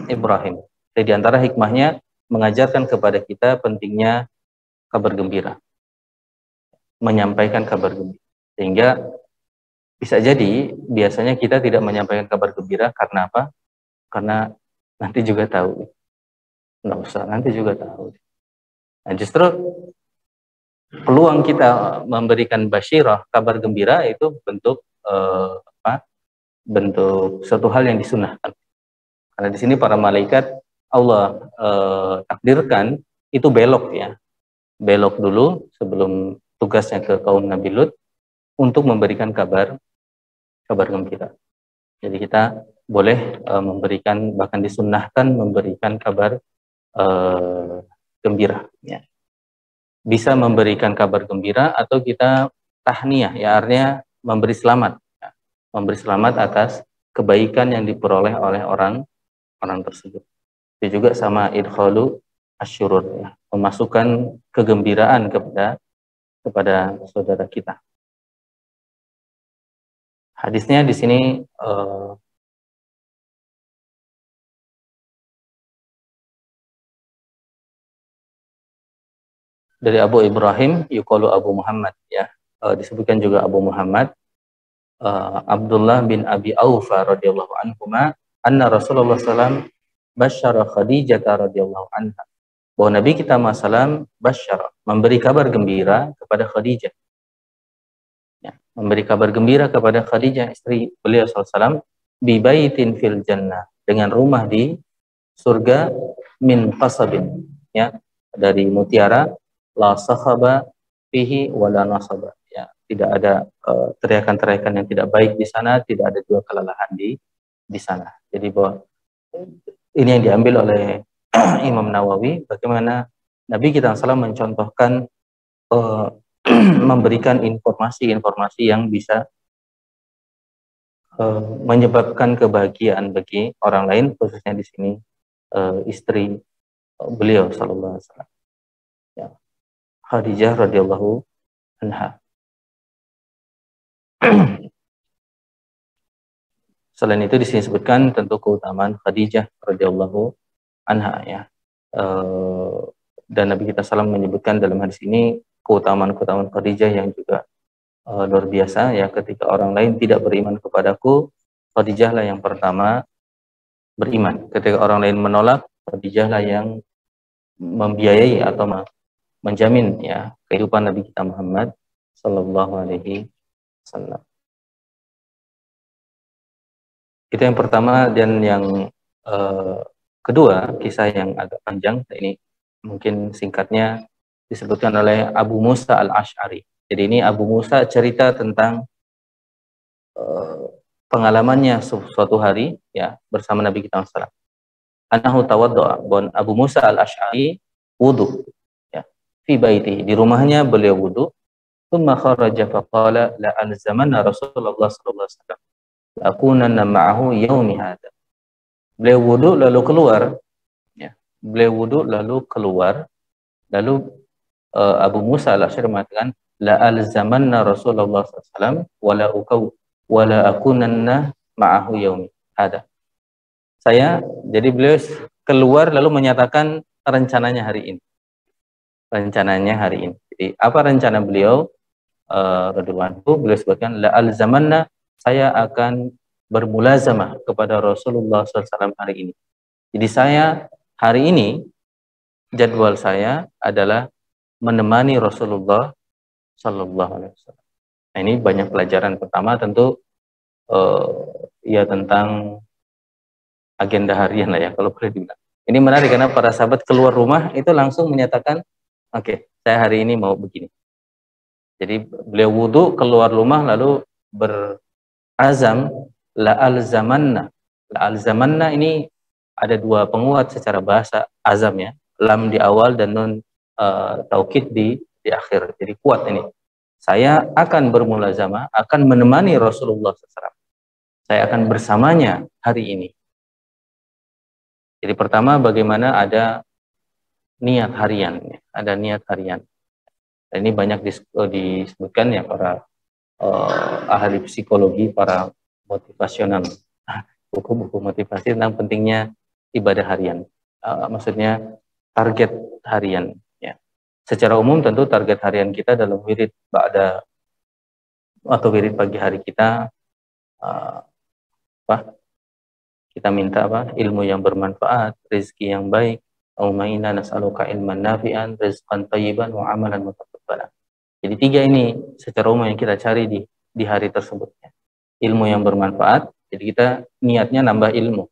Ibrahim. Jadi di antara hikmahnya mengajarkan kepada kita pentingnya kabar gembira, menyampaikan kabar gembira. Sehingga bisa jadi biasanya kita tidak menyampaikan kabar gembira karena apa? Karena nanti juga tahu. Nggak usah, nanti juga tahu. Nah, justru peluang kita memberikan basyirah, kabar gembira, itu bentuk bentuk suatu hal yang disunahkan. Karena di sini para malaikat Allah takdirkan itu belok ya, belok dulu sebelum tugasnya ke kaum Nabi Lut untuk memberikan kabar gembira. Jadi kita boleh memberikan, bahkan disunnahkan memberikan kabar gembira. Ya. Bisa memberikan kabar gembira atau kita tahniyah, ya artinya memberi selamat, ya. Memberi selamat atas kebaikan yang diperoleh oleh orang tersebut. Itu juga sama idkhalu asyurur, ya, memasukkan kegembiraan kepada saudara kita. Hadisnya di sini dari Abu Ibrahim yuqalu Abu Muhammad ya, disebutkan juga Abu Muhammad Abdullah bin Abi Aufa radhiyallahu anhuma anna Rasulullah sallam basyara Khadijah radhiyallahu anha, bahwa Nabi kita sallam basyara, memberi kabar gembira kepada Khadijah ya, memberi kabar gembira kepada Khadijah istri beliau sallam bi baitin fil jannah, dengan rumah di surga, min qasabin ya, dari mutiara, la sakhaba fihi wala nasaba ya, tidak ada teriakan-teriakan yang tidak baik di sana, tidak ada juga kelelahan di sana. Jadi bahwa ini yang diambil oleh Imam Nawawi, bagaimana Nabi kita SAW mencontohkan memberikan informasi-informasi yang bisa menyebabkan kebahagiaan bagi orang lain, khususnya di sini istri beliau sallallahu alaihi wasallam ya, Khadijah radhiyallahu anha. Selain itu di sini disebutkan tentu keutamaan Khadijah radhiyallahu anha ya. Dan Nabi kita SAW menyebutkan dalam hadis ini keutamaan Khadijah yang juga luar biasa ya. Ketika orang lain tidak beriman kepadaku, Khadijah lah yang pertama beriman. Ketika orang lain menolak, Khadijah lah yang membiayai atau menjamin ya kehidupan Nabi kita Muhammad sallallahu alaihi wasallam. Itu yang pertama. Dan yang kedua, kisah yang agak panjang, ini mungkin singkatnya disebutkan oleh Abu Musa al-Ash'ari. Jadi ini Abu Musa cerita tentang pengalamannya suatu hari ya bersama Nabi kita SAW. Anahu tawaddo'a, bon Abu Musa al-Asy'ari wudu ya fi baitihi, di rumahnya beliau wudu. Tsumma kharaja faqala la alzamanna Rasulullah sallallahu alaihi wasallam la akunanna ma'ahu yaumi hadza. Beliau wudu lalu keluar ya. Beliau wudu lalu keluar, lalu Abu Musa al-Asy'ari mengatakan la alzamanna Rasulullah sallallahu alaihi wasallam wala akunanna ma'ahu yaumi hadza. Jadi beliau keluar lalu menyatakan rencananya hari ini. Rencananya hari ini. Jadi apa rencana beliau? Radhiyallahu anhu, beliau sebutkan la alzamanna, saya akan bermulazamah kepada Rasulullah SAW hari ini. Jadi saya hari ini jadwal saya adalah menemani Rasulullah Sallallahu Alaihi Wasallam. Nah, ini banyak pelajaran. Pertama tentu ya tentang agenda harian lah ya kalau boleh dibilang. Ini menarik karena para sahabat keluar rumah itu langsung menyatakan, oke, saya hari ini mau begini. Jadi beliau wudu keluar rumah lalu berazam la alzamanna. La alzamanna ini ada dua penguat secara bahasa azam ya, lam di awal dan nun taukid di akhir. Jadi kuat ini. Saya akan bermulazamah, akan menemani Rasulullah SAW. Saya akan bersamanya hari ini. Jadi pertama bagaimana ada niat harian, ada niat harian. Dan ini banyak disebutkan ya para ahli psikologi, para motivasional, buku-buku motivasi tentang pentingnya ibadah harian. Maksudnya target harian. Ya. Secara umum tentu target harian kita dalam wirid ba'da atau wirid pagi hari kita kita minta ilmu yang bermanfaat, rezeki yang baik. Allahumma inna nas'aluka ilman nafi'an, rizqan thayyiban wa amalan mutaqabbalan. Jadi tiga ini secara umum yang kita cari di hari tersebut. Ilmu yang bermanfaat, jadi kita niatnya nambah ilmu.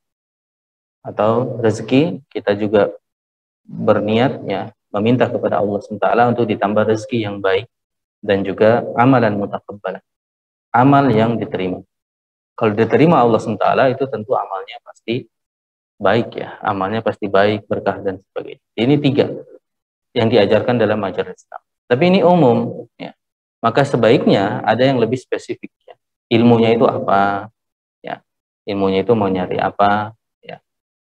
Atau rezeki, kita juga berniat ya meminta kepada Allah SWT untuk ditambah rezeki yang baik, dan juga amalan mutaqabbalan, amal yang diterima. Kalau diterima Allah SWT itu tentu amalnya pasti baik ya, amalnya pasti baik, berkah dan sebagainya. Ini tiga yang diajarkan dalam ajaran Islam. Tapi ini umum ya. Maka sebaiknya ada yang lebih spesifik ya. Ilmunya itu apa? Ya. Ilmunya itu mau nyari apa? Ya.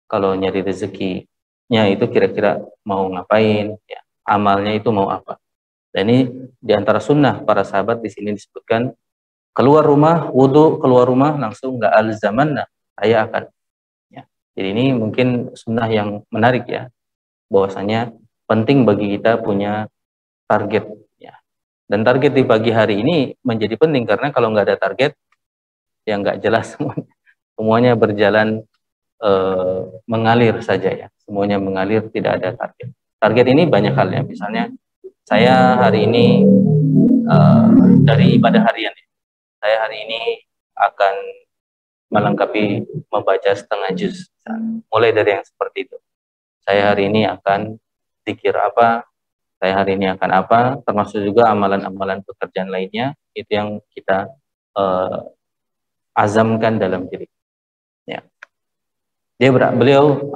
Kalau nyari rezekinya itu kira-kira mau ngapain ya. Amalnya itu mau apa? Dan ini diantara sunnah para sahabat di sini disebutkan keluar rumah, wudu, keluar rumah langsung la alzamanna, saya akan. Ya. Jadi ini mungkin sunnah yang menarik ya, bahwasanya penting bagi kita punya target. Ya. Dan target di pagi hari ini menjadi penting karena kalau nggak ada target, ya nggak jelas semuanya. Semuanya berjalan mengalir saja ya, semuanya mengalir, tidak ada target. Target ini banyak halnya, misalnya saya hari ini dari ibadah harian ya. Saya hari ini akan melengkapi membaca setengah juz. Mulai dari yang seperti itu. Saya hari ini akan zikir apa, saya hari ini akan apa, termasuk juga amalan-amalan pekerjaan lainnya, itu yang kita azamkan dalam diri. Ya. Beliau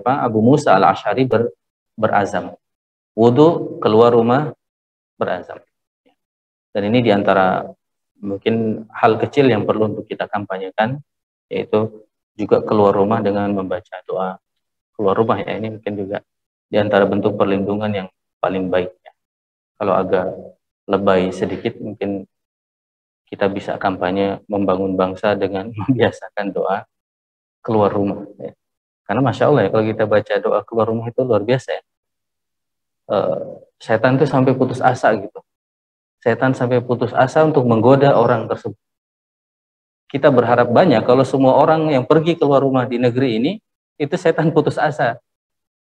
Abu Musa al-Asy'ari berazam. Wudu, keluar rumah, berazam. Dan ini diantara mungkin hal kecil yang perlu untuk kita kampanyekan, yaitu juga keluar rumah dengan membaca doa keluar rumah ya. Ini mungkin juga diantara bentuk perlindungan yang paling baik ya. Kalau agak lebay sedikit mungkin kita bisa kampanye membangun bangsa dengan membiasakan doa keluar rumah ya. Karena Masya Allah ya, kalau kita baca doa keluar rumah itu luar biasa ya. Setan itu sampai putus asa gitu. Setan sampai putus asa untuk menggoda orang tersebut. Kita berharap banyak kalau semua orang yang pergi keluar rumah di negeri ini, itu setan putus asa.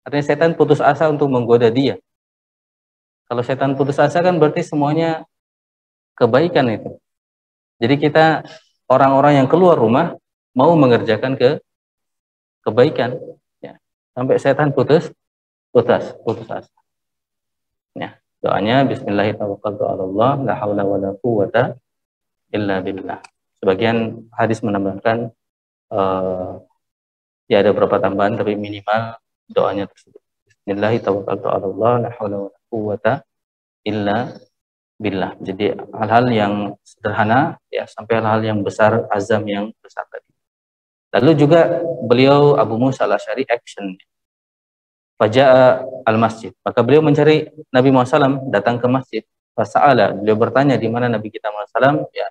Artinya setan putus asa untuk menggoda dia. Kalau setan putus asa kan berarti semuanya kebaikan itu. Jadi kita orang-orang yang keluar rumah mau mengerjakan kebaikan. Ya. Sampai setan putus asa. Ya. Doanya Bismillahirrahmanirrahim, la haula wala quwwata illa billah. Sebagian hadis menambahkan ya ada beberapa tambahan, tapi minimal doanya tersebut. Bismillahirrahmanirrahim. La haula wala quwwata illa billah. Jadi hal-hal yang sederhana ya sampai hal-hal yang besar, azam yang besar tadi. Lalu juga beliau Abu Musa al-Asy'ari action. Faja'a al-masjid. Maka beliau mencari Nabi Muhammad SAW, datang ke masjid. Fasa'ala, beliau bertanya di mana Nabi kita Muhammad SAW. Ya,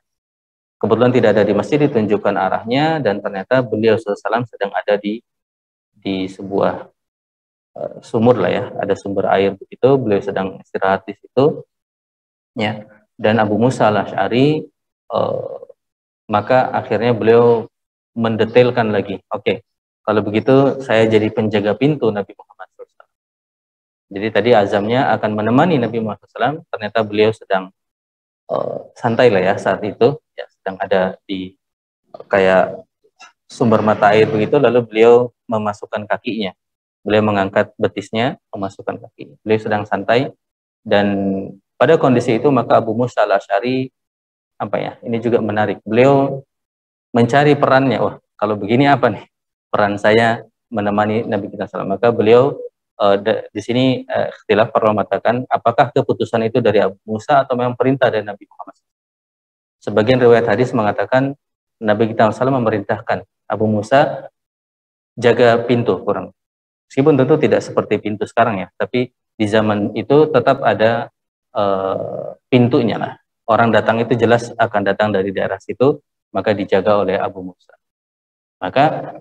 kebetulan tidak ada di masjid, ditunjukkan arahnya, dan ternyata beliau SAW sedang ada di sebuah sumur lah ya, ada sumber air begitu. Beliau sedang istirahat di situ. Ya, dan Abu Musa al-Asy'ari maka akhirnya beliau mendetailkan lagi. Oke, kalau begitu saya jadi penjaga pintu Nabi Muhammad SAW. Jadi tadi azamnya akan menemani Nabi Muhammad SAW, ternyata beliau sedang santai lah ya saat itu, ya sedang ada di kayak sumber mata air begitu, lalu beliau memasukkan kakinya, beliau mengangkat betisnya, memasukkan kakinya. Beliau sedang santai, dan pada kondisi itu maka Abu Musa al-Asy'ari apa ya? Ini juga menarik. Beliau mencari perannya. Wah, kalau begini apa nih peran saya menemani Nabi kita SAW? Maka beliau di sini ikhtilaf para ulama mengatakan apakah keputusan itu dari Abu Musa atau memang perintah dari Nabi Muhammad. Sebagian riwayat hadis mengatakan Nabi kita SAW memerintahkan Abu Musa jaga pintu kurang. Meskipun tentu tidak seperti pintu sekarang ya, tapi di zaman itu tetap ada pintunya lah. Orang datang itu jelas akan datang dari daerah situ, maka dijaga oleh Abu Musa. Maka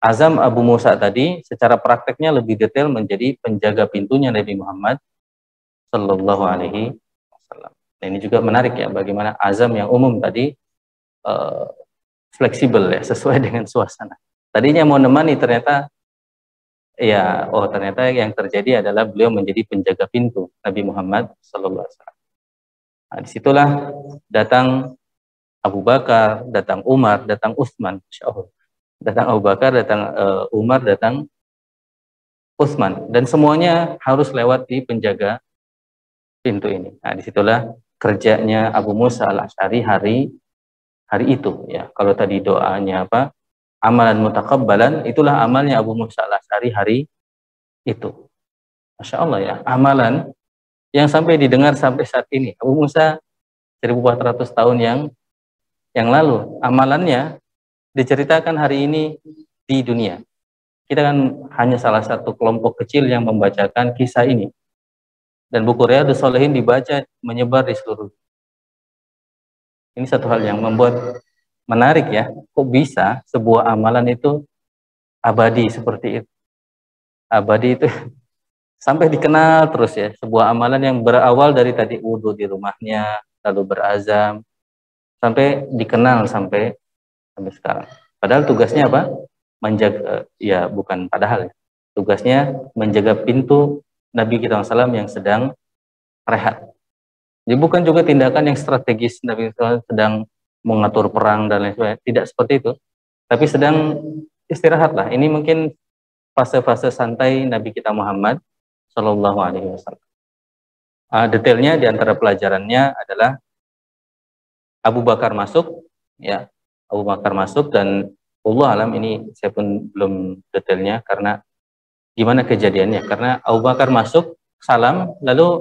azam Abu Musa tadi secara prakteknya lebih detail menjadi penjaga pintunya Nabi Muhammad Sallallahu Alaihi Wasallam. Nah, ini juga menarik ya, bagaimana azam yang umum tadi fleksibel ya, sesuai dengan suasana. Tadinya mau nemani, ternyata ya, oh ternyata yang terjadi adalah beliau menjadi penjaga pintu Nabi Muhammad Sallallahu Alaihi Wasallam. Nah, disitulah datang Abu Bakar, datang Umar, datang Utsman, datang Abu Bakar, datang Umar, datang Utsman, dan semuanya harus lewat di penjaga pintu ini. Nah, disitulah kerjanya Abu Musa al-Asy'ari hari itu ya. Kalau tadi doanya apa? Amalan mutakabbalan, itulah amalnya Abu Musa al-Asy'ari hari itu. Masya Allah ya, amalan yang sampai didengar sampai saat ini. Abu Musa 1400 tahun yang lalu, amalannya diceritakan hari ini di dunia. Kita kan hanya salah satu kelompok kecil yang membacakan kisah ini. Dan buku Riyadhus Shalihin dibaca menyebar di seluruh. Ini satu hal yang membuat menarik ya. Kok bisa sebuah amalan itu abadi seperti itu? Abadi itu sampai dikenal terus ya. Sebuah amalan yang berawal dari tadi wudhu di rumahnya, lalu berazam, sampai dikenal sampai sekarang. Padahal tugasnya apa? Menjaga, ya bukan padahal ya. Tugasnya menjaga pintu Nabi kita SAW yang sedang rehat. Jadi bukan juga tindakan yang strategis, Nabi SAW sedang mengatur perang dan lain sebagainya. Tidak seperti itu. Tapi sedang istirahat lah. Ini mungkin fase-fase santai Nabi kita Muhammad Sallallahu Alaihi Wasallam. Detailnya di antara pelajarannya adalah Abu Bakar masuk, ya Abu Bakar masuk, dan Allah alam ini saya pun belum detailnya karena gimana kejadiannya. Karena Abu Bakar masuk, salam, lalu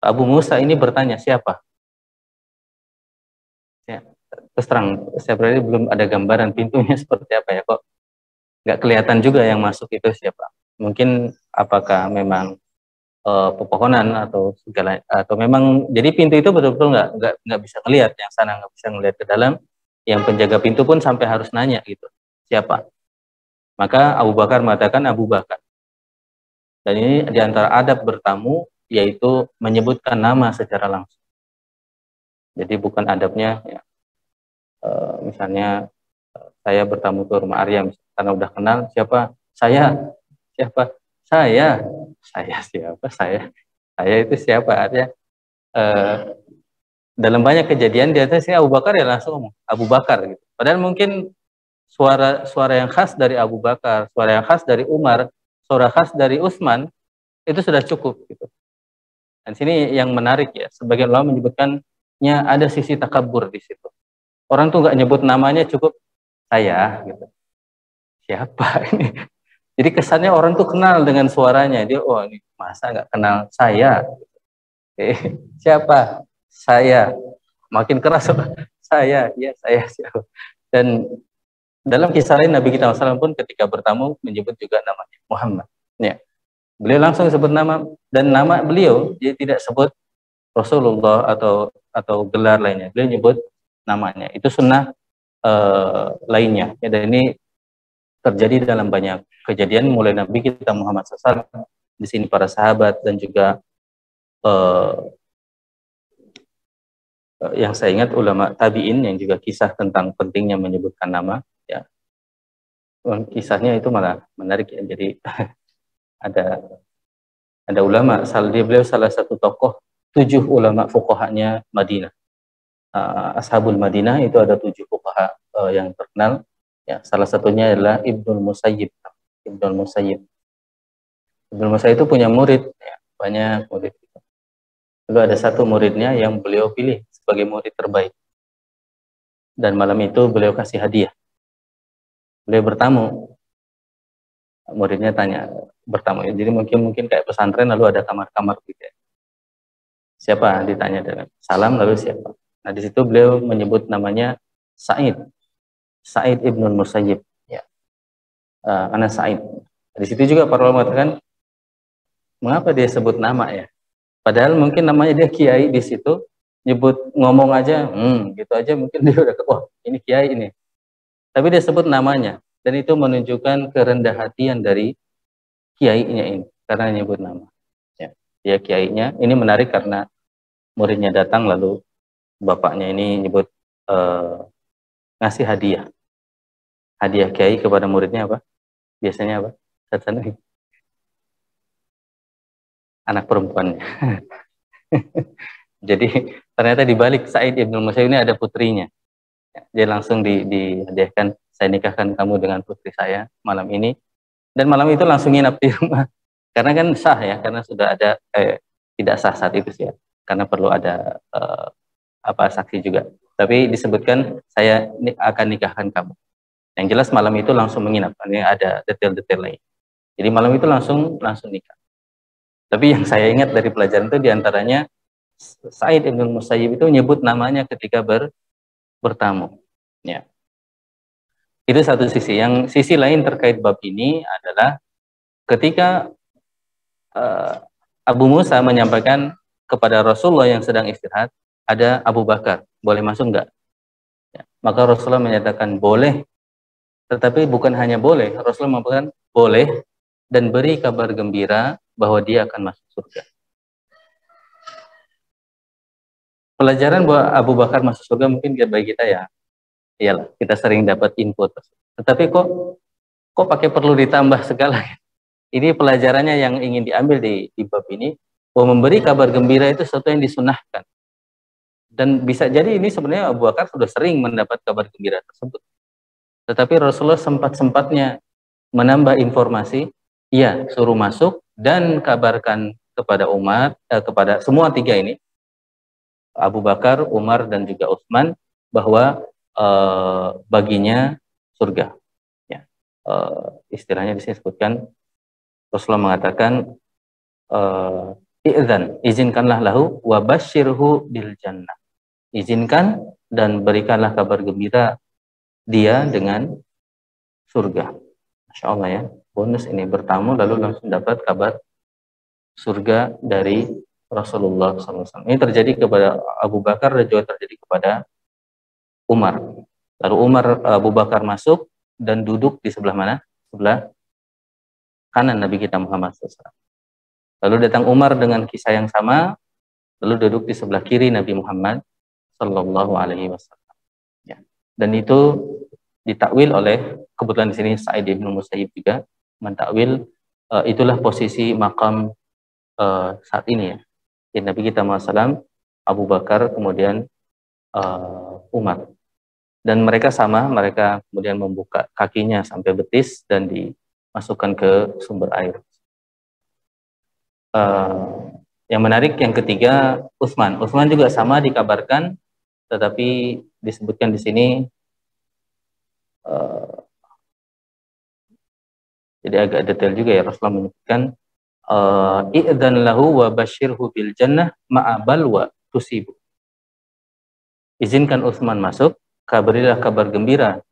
Abu Musa ini bertanya siapa? Ya, terus terang, saya berarti belum ada gambaran pintunya seperti apa ya, kok nggak kelihatan juga yang masuk itu siapa. Mungkin apakah memang pepohonan atau segala, atau memang jadi pintu itu betul-betul nggak bisa ngelihat yang sana, nggak bisa ngelihat ke dalam. Yang penjaga pintu pun sampai harus nanya gitu, siapa? Maka Abu Bakar mengatakan Abu Bakar. Dan ini diantara adab bertamu, yaitu menyebutkan nama secara langsung. Jadi bukan adabnya ya, misalnya saya bertamu ke rumah Arya, karena udah kenal, siapa? Saya. Siapa? Saya siapa? Saya itu siapa? Artinya dalam banyak kejadian di atas Abu Bakar ya langsung ngomong Abu Bakar gitu. Padahal mungkin suara yang khas dari Abu Bakar, suara yang khas dari Umar, suara khas dari Utsman itu sudah cukup gitu. Dan sini yang menarik ya, sebagian ulama menyebutkannya ada sisi takabur di situ. Orang tuh nggak nyebut namanya, cukup saya gitu. Siapa ini? Jadi kesannya orang tuh kenal dengan suaranya. Dia, oh ini masa nggak kenal saya? Siapa? Saya. Makin keras, saya. Ya saya siapa? Dan dalam kisah lain Nabi kita SAW pun ketika bertamu menyebut juga namanya Muhammad. Ya. Beliau langsung sebut nama, dan nama beliau dia tidak sebut Rasulullah atau gelar lainnya. Beliau nyebut namanya. Itu sunnah lainnya. Ya, dan ini terjadi dalam banyak kejadian mulai Nabi kita Muhammad SAW, di sini para sahabat, dan juga yang saya ingat ulama tabi'in yang juga kisah tentang pentingnya menyebutkan nama. Ya, kisahnya itu malah menarik ya. Jadi ada ulama, beliau salah satu tokoh 7 ulama fuqahanya Madinah. Ashabul Madinah itu ada 7 fuqaha yang terkenal. Ya, salah satunya adalah Ibnul Musayyib. Ibnul Musayyib. Ibnul Musayyib itu punya murid, ya, banyak murid. Lalu ada satu muridnya yang beliau pilih sebagai murid terbaik. Dan malam itu beliau kasih hadiah. Beliau bertamu. Muridnya tanya, bertamu ya. Jadi mungkin kayak pesantren lalu ada kamar-kamar gitu ya. Siapa? Ditanya dengan salam, lalu siapa? Nah, di situ beliau menyebut namanya Sa'id. Sa'id Ibnul Musayyib. Ya. Ana Sa'id. Di situ juga para ulama mengatakan, mengapa dia sebut nama ya? Padahal mungkin namanya dia kiai, di situ nyebut ngomong aja, gitu aja mungkin dia udah, wah ini kiai ini. Tapi dia sebut namanya, dan itu menunjukkan kerendah hatian dari kiainya ini karena nyebut nama. Ya, dia kiainya. Ini menarik karena muridnya datang lalu bapaknya ini nyebut ngasih hadiah. Hadiah kiai kepada muridnya apa? Biasanya apa? Anak perempuannya. Jadi ternyata di balik Sa'id Ibnul Musayyib ini ada putrinya. Dia langsung dihadiahkan, saya nikahkan kamu dengan putri saya malam ini. Dan malam itu langsung nginap di rumah. Karena kan sah ya, karena sudah ada tidak sah saat itu sih ya. Karena perlu ada saksi juga. Tapi disebutkan saya akan nikahkan kamu. Yang jelas malam itu langsung menginap. Ini ada detail-detail lain. Jadi malam itu langsung nikah. Tapi yang saya ingat dari pelajaran itu diantaranya Sa'id Ibnul Musayyib itu nyebut namanya ketika bertamu. Ya. Itu satu sisi. Yang sisi lain terkait bab ini adalah ketika Abu Musa menyampaikan kepada Rasulullah yang sedang istirahat, ada Abu Bakar, boleh masuk enggak? Ya. Maka Rasulullah menyatakan boleh, tetapi bukan hanya boleh, Rasulullah mengatakan boleh dan beri kabar gembira bahwa dia akan masuk surga. Pelajaran bahwa Abu Bakar masuk surga mungkin bagi kita ya, iyalah kita sering dapat info tersebut. Tetapi kok pakai perlu ditambah segala? Ini pelajarannya yang ingin diambil di bab ini, bahwa memberi kabar gembira itu sesuatu yang disunahkan. Dan bisa jadi ini sebenarnya Abu Bakar sudah sering mendapat kabar gembira tersebut. Tetapi Rasulullah sempat-sempatnya menambah informasi, iya suruh masuk dan kabarkan kepada kepada semua 3 ini, Abu Bakar, Umar, dan juga Utsman, bahwa baginya surga. Ya. Istilahnya disebutkan, Rasulullah mengatakan, izinkanlah lahu wa basyirhu bil jannah. Izinkan dan berikanlah kabar gembira dia dengan surga. Masya Allah ya, bonus ini bertamu lalu langsung dapat kabar surga dari Rasulullah SAW. Ini terjadi kepada Abu Bakar dan juga terjadi kepada Umar. Lalu Abu Bakar masuk dan duduk di sebelah mana? Sebelah kanan Nabi kita Muhammad SAW. Lalu datang Umar dengan kisah yang sama, lalu duduk di sebelah kiri Nabi Muhammad Sallallahu Alaihi Wasallam. Ya. Dan itu ditakwil oleh, kebetulan di sini Sa'id bin Musayyib juga mentakwil, itulah posisi makam saat ini ya. Di Nabi kita Muhammad SAW, Abu Bakar, kemudian Umar. Dan mereka sama, mereka kemudian membuka kakinya sampai betis dan dimasukkan ke sumber air. Yang menarik yang ketiga Utsman. Utsman juga sama dikabarkan, tetapi disebutkan di sini jadi agak detail juga ya, Rasulullah menyebutkan i'dzan lahu wa basyirhu bil jannah ma'a balwa tusibu. Izinkan Utsman masuk, kabarilah kabar gembira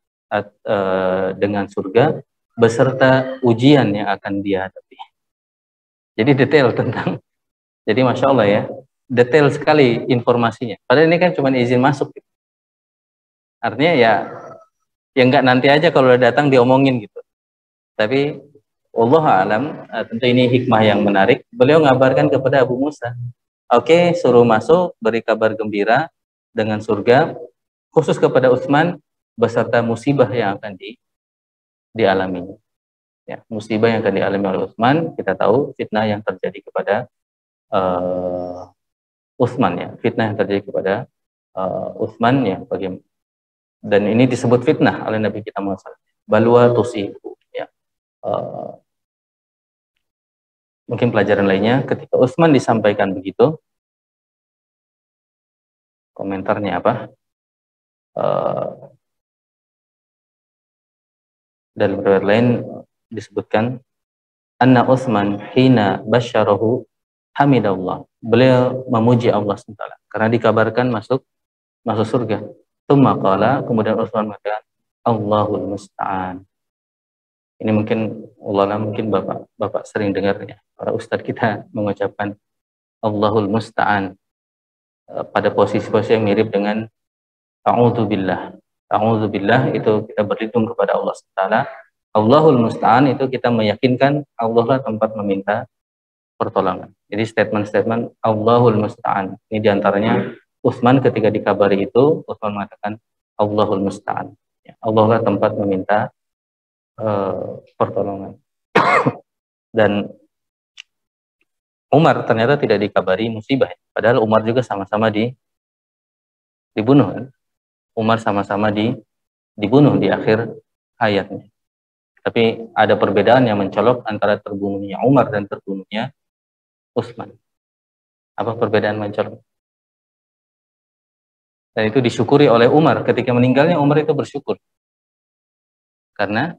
dengan surga beserta ujian yang akan dia hadapi. Jadi detail tentang, jadi Masya Allah ya, detail sekali informasinya. Padahal ini kan cuma izin masuk. Artinya ya enggak nanti aja kalau udah datang diomongin gitu. Tapi Allah alam, tentu ini hikmah yang menarik. Beliau ngabarkan kepada Abu Musa, oke, suruh masuk, beri kabar gembira dengan surga, khusus kepada Utsman beserta musibah yang akan dialami. Ya, musibah yang akan dialami oleh Utsman, kita tahu fitnah yang terjadi kepada Utsman ya, fitnah yang terjadi kepada Utsman ya, dan ini disebut fitnah oleh Nabi kita Muhammad. Balwa tusibu ya. Mungkin pelajaran lainnya, ketika Utsman disampaikan begitu, komentarnya apa? Dalam riwayat lain disebutkan anna Utsman hina basyarahu hamidallah. Beliau memuji Allah SWT karena dikabarkan masuk surga. Tsumma qala, kemudian Utsman mengatakan Allahul musta'an. Ini mungkin mungkin Bapak sering dengar ya, para ustadz kita mengucapkan Allahul musta'an pada posisi-posisi yang mirip dengan a'udzubillah. A'udzubillah itu kita berlindung kepada Allah SWT. Allahul musta'an itu kita meyakinkan Allah lah tempat meminta pertolongan. Jadi statement-statement Allahul musta'an ini diantaranya Utsman ketika dikabari itu, Utsman mengatakan Allahul musta'an. Allah lah tempat meminta pertolongan. Dan Umar ternyata tidak dikabari musibah, padahal Umar juga sama-sama dibunuh kan? Umar sama-sama dibunuh di akhir hayatnya. Tapi ada perbedaan yang mencolok antara terbunuhnya Umar dan terbunuhnya Utsman. Apa perbedaan mencolok? Dan itu disyukuri oleh Umar. Ketika meninggalnya Umar itu bersyukur. Karena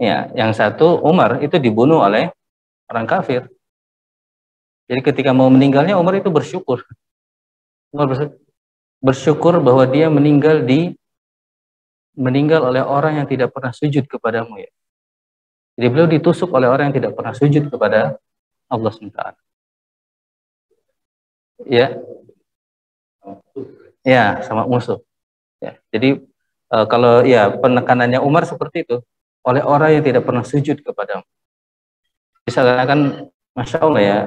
ya, yang satu Umar itu dibunuh oleh orang kafir. Jadi ketika mau meninggalnya Umar itu bersyukur. Umar bersyukur bahwa dia meninggal oleh orang yang tidak pernah sujud kepadamu ya. Jadi beliau ditusuk oleh orang yang tidak pernah sujud kepada Allah SWT. Ya. Ya, sama musuh. Ya. Jadi kalau ya penekanannya Umar seperti itu, oleh orang yang tidak pernah sujud kepadamu. Bisa kan, Masya Allah ya,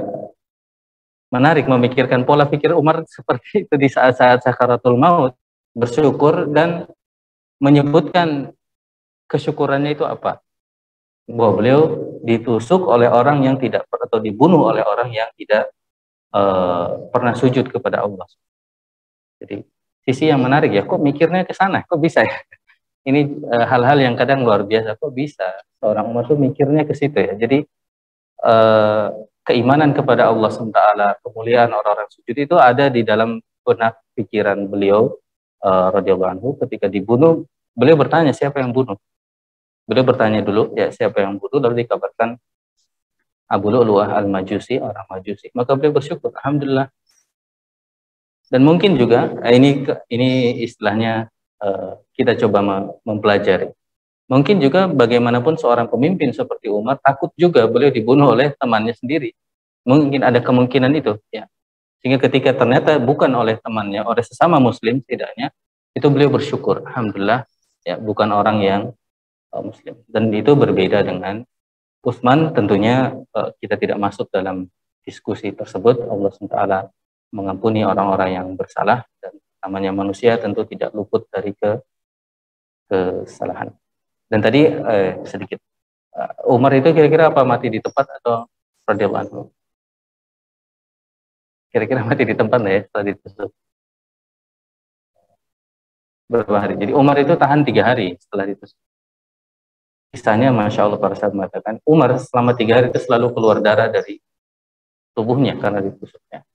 menarik memikirkan pola pikir Umar seperti itu di saat-saat sakaratul maut, bersyukur dan menyebutkan kesyukurannya itu apa? Bahwa beliau ditusuk oleh orang yang tidak, atau dibunuh oleh orang yang tidak pernah sujud kepada Allah. Jadi sisi yang menarik ya, kok mikirnya ke sana, kok bisa ya? Ini hal-hal yang kadang luar biasa, kok bisa seorang Umar tuh mikirnya ke situ ya. Jadi keimanan kepada Allah SWT, kemuliaan orang-orang sujud itu ada di dalam benak pikiran beliau radhiyallahu anhu. Ketika dibunuh, beliau bertanya siapa yang bunuh. Beliau bertanya dulu ya siapa yang bunuh, lalu dikabarkan Abu Lu'lu'ah al-Majusi, orang Majusi. Maka beliau bersyukur, alhamdulillah. Dan mungkin juga ini istilahnya kita coba mempelajari. Mungkin juga bagaimanapun seorang pemimpin seperti Umar takut juga beliau dibunuh oleh temannya sendiri. Mungkin ada kemungkinan itu ya. Sehingga ketika ternyata bukan oleh temannya, oleh sesama muslim setidaknya, itu beliau bersyukur, alhamdulillah ya, bukan orang yang muslim. Dan itu berbeda dengan Utsman. Tentunya kita tidak masuk dalam diskusi tersebut. Allah SWT mengampuni orang-orang yang bersalah, dan namanya manusia tentu tidak luput dari kesalahan. Dan tadi sedikit, Umar itu kira-kira apa, mati di tempat atau radhiyallahu anhu? Kira-kira mati di tempat ya setelah ditusuk? Berapa hari? Jadi Umar itu tahan 3 hari setelah ditusuk. Kisahnya Masya Allah, para sahabat mengatakan Umar selama 3 hari itu selalu keluar darah dari tubuhnya karena ditusuknya.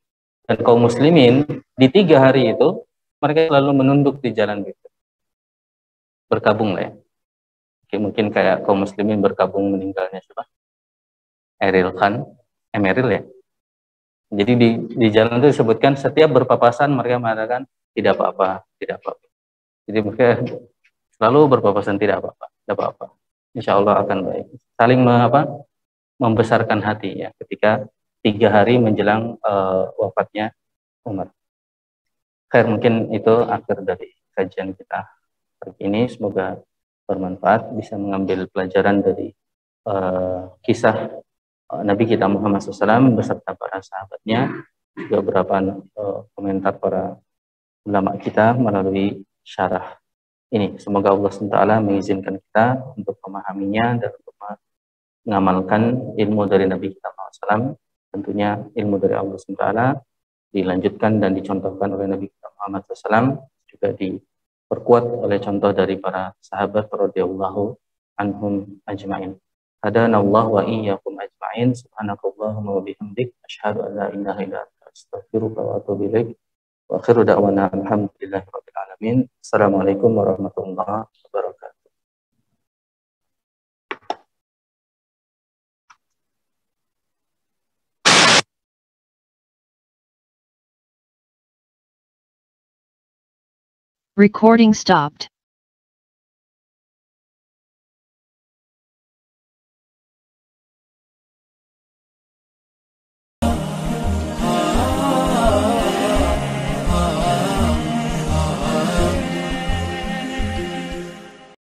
Dan kaum muslimin di 3 hari itu mereka selalu menunduk di jalan itu, berkabung lah ya. Mungkin kayak kaum muslimin berkabung meninggalnya siapa? Eril Khan, Emeril ya. Jadi di jalan itu disebutkan setiap berpapasan mereka mengatakan tidak apa-apa, tidak apa-apa. Jadi mereka selalu berpapasan tidak apa-apa, tidak apa-apa. Insya Allah akan baik. Saling membesarkan hati ya ketika 3 hari menjelang wafatnya Umar. Mungkin itu akhir dari kajian kita hari ini. Semoga bermanfaat, bisa mengambil pelajaran dari kisah Nabi kita Muhammad SAW beserta para sahabatnya, juga beberapa komentar para ulama kita melalui syarah ini. Semoga Allah SWT mengizinkan kita untuk memahaminya dan untuk mengamalkan ilmu dari Nabi kita Muhammad SAW. Tentunya ilmu dari Allah SWT dilanjutkan dan dicontohkan oleh Nabi kita Muhammad SAW, juga diperkuat oleh contoh dari para sahabat radhiyallahu anhum ajma'in. Hadanallahu wa iyyakum ajma'in. Subhanakallahumma wa bihamdik asyhadu an la ilaha illa anta astaghfiruka wa atubu ilaik. Wa akhiru da'wana alhamdulillahi rabbil alamin. Assalamualaikum warahmatullahi wabarakatuh. Recording stopped.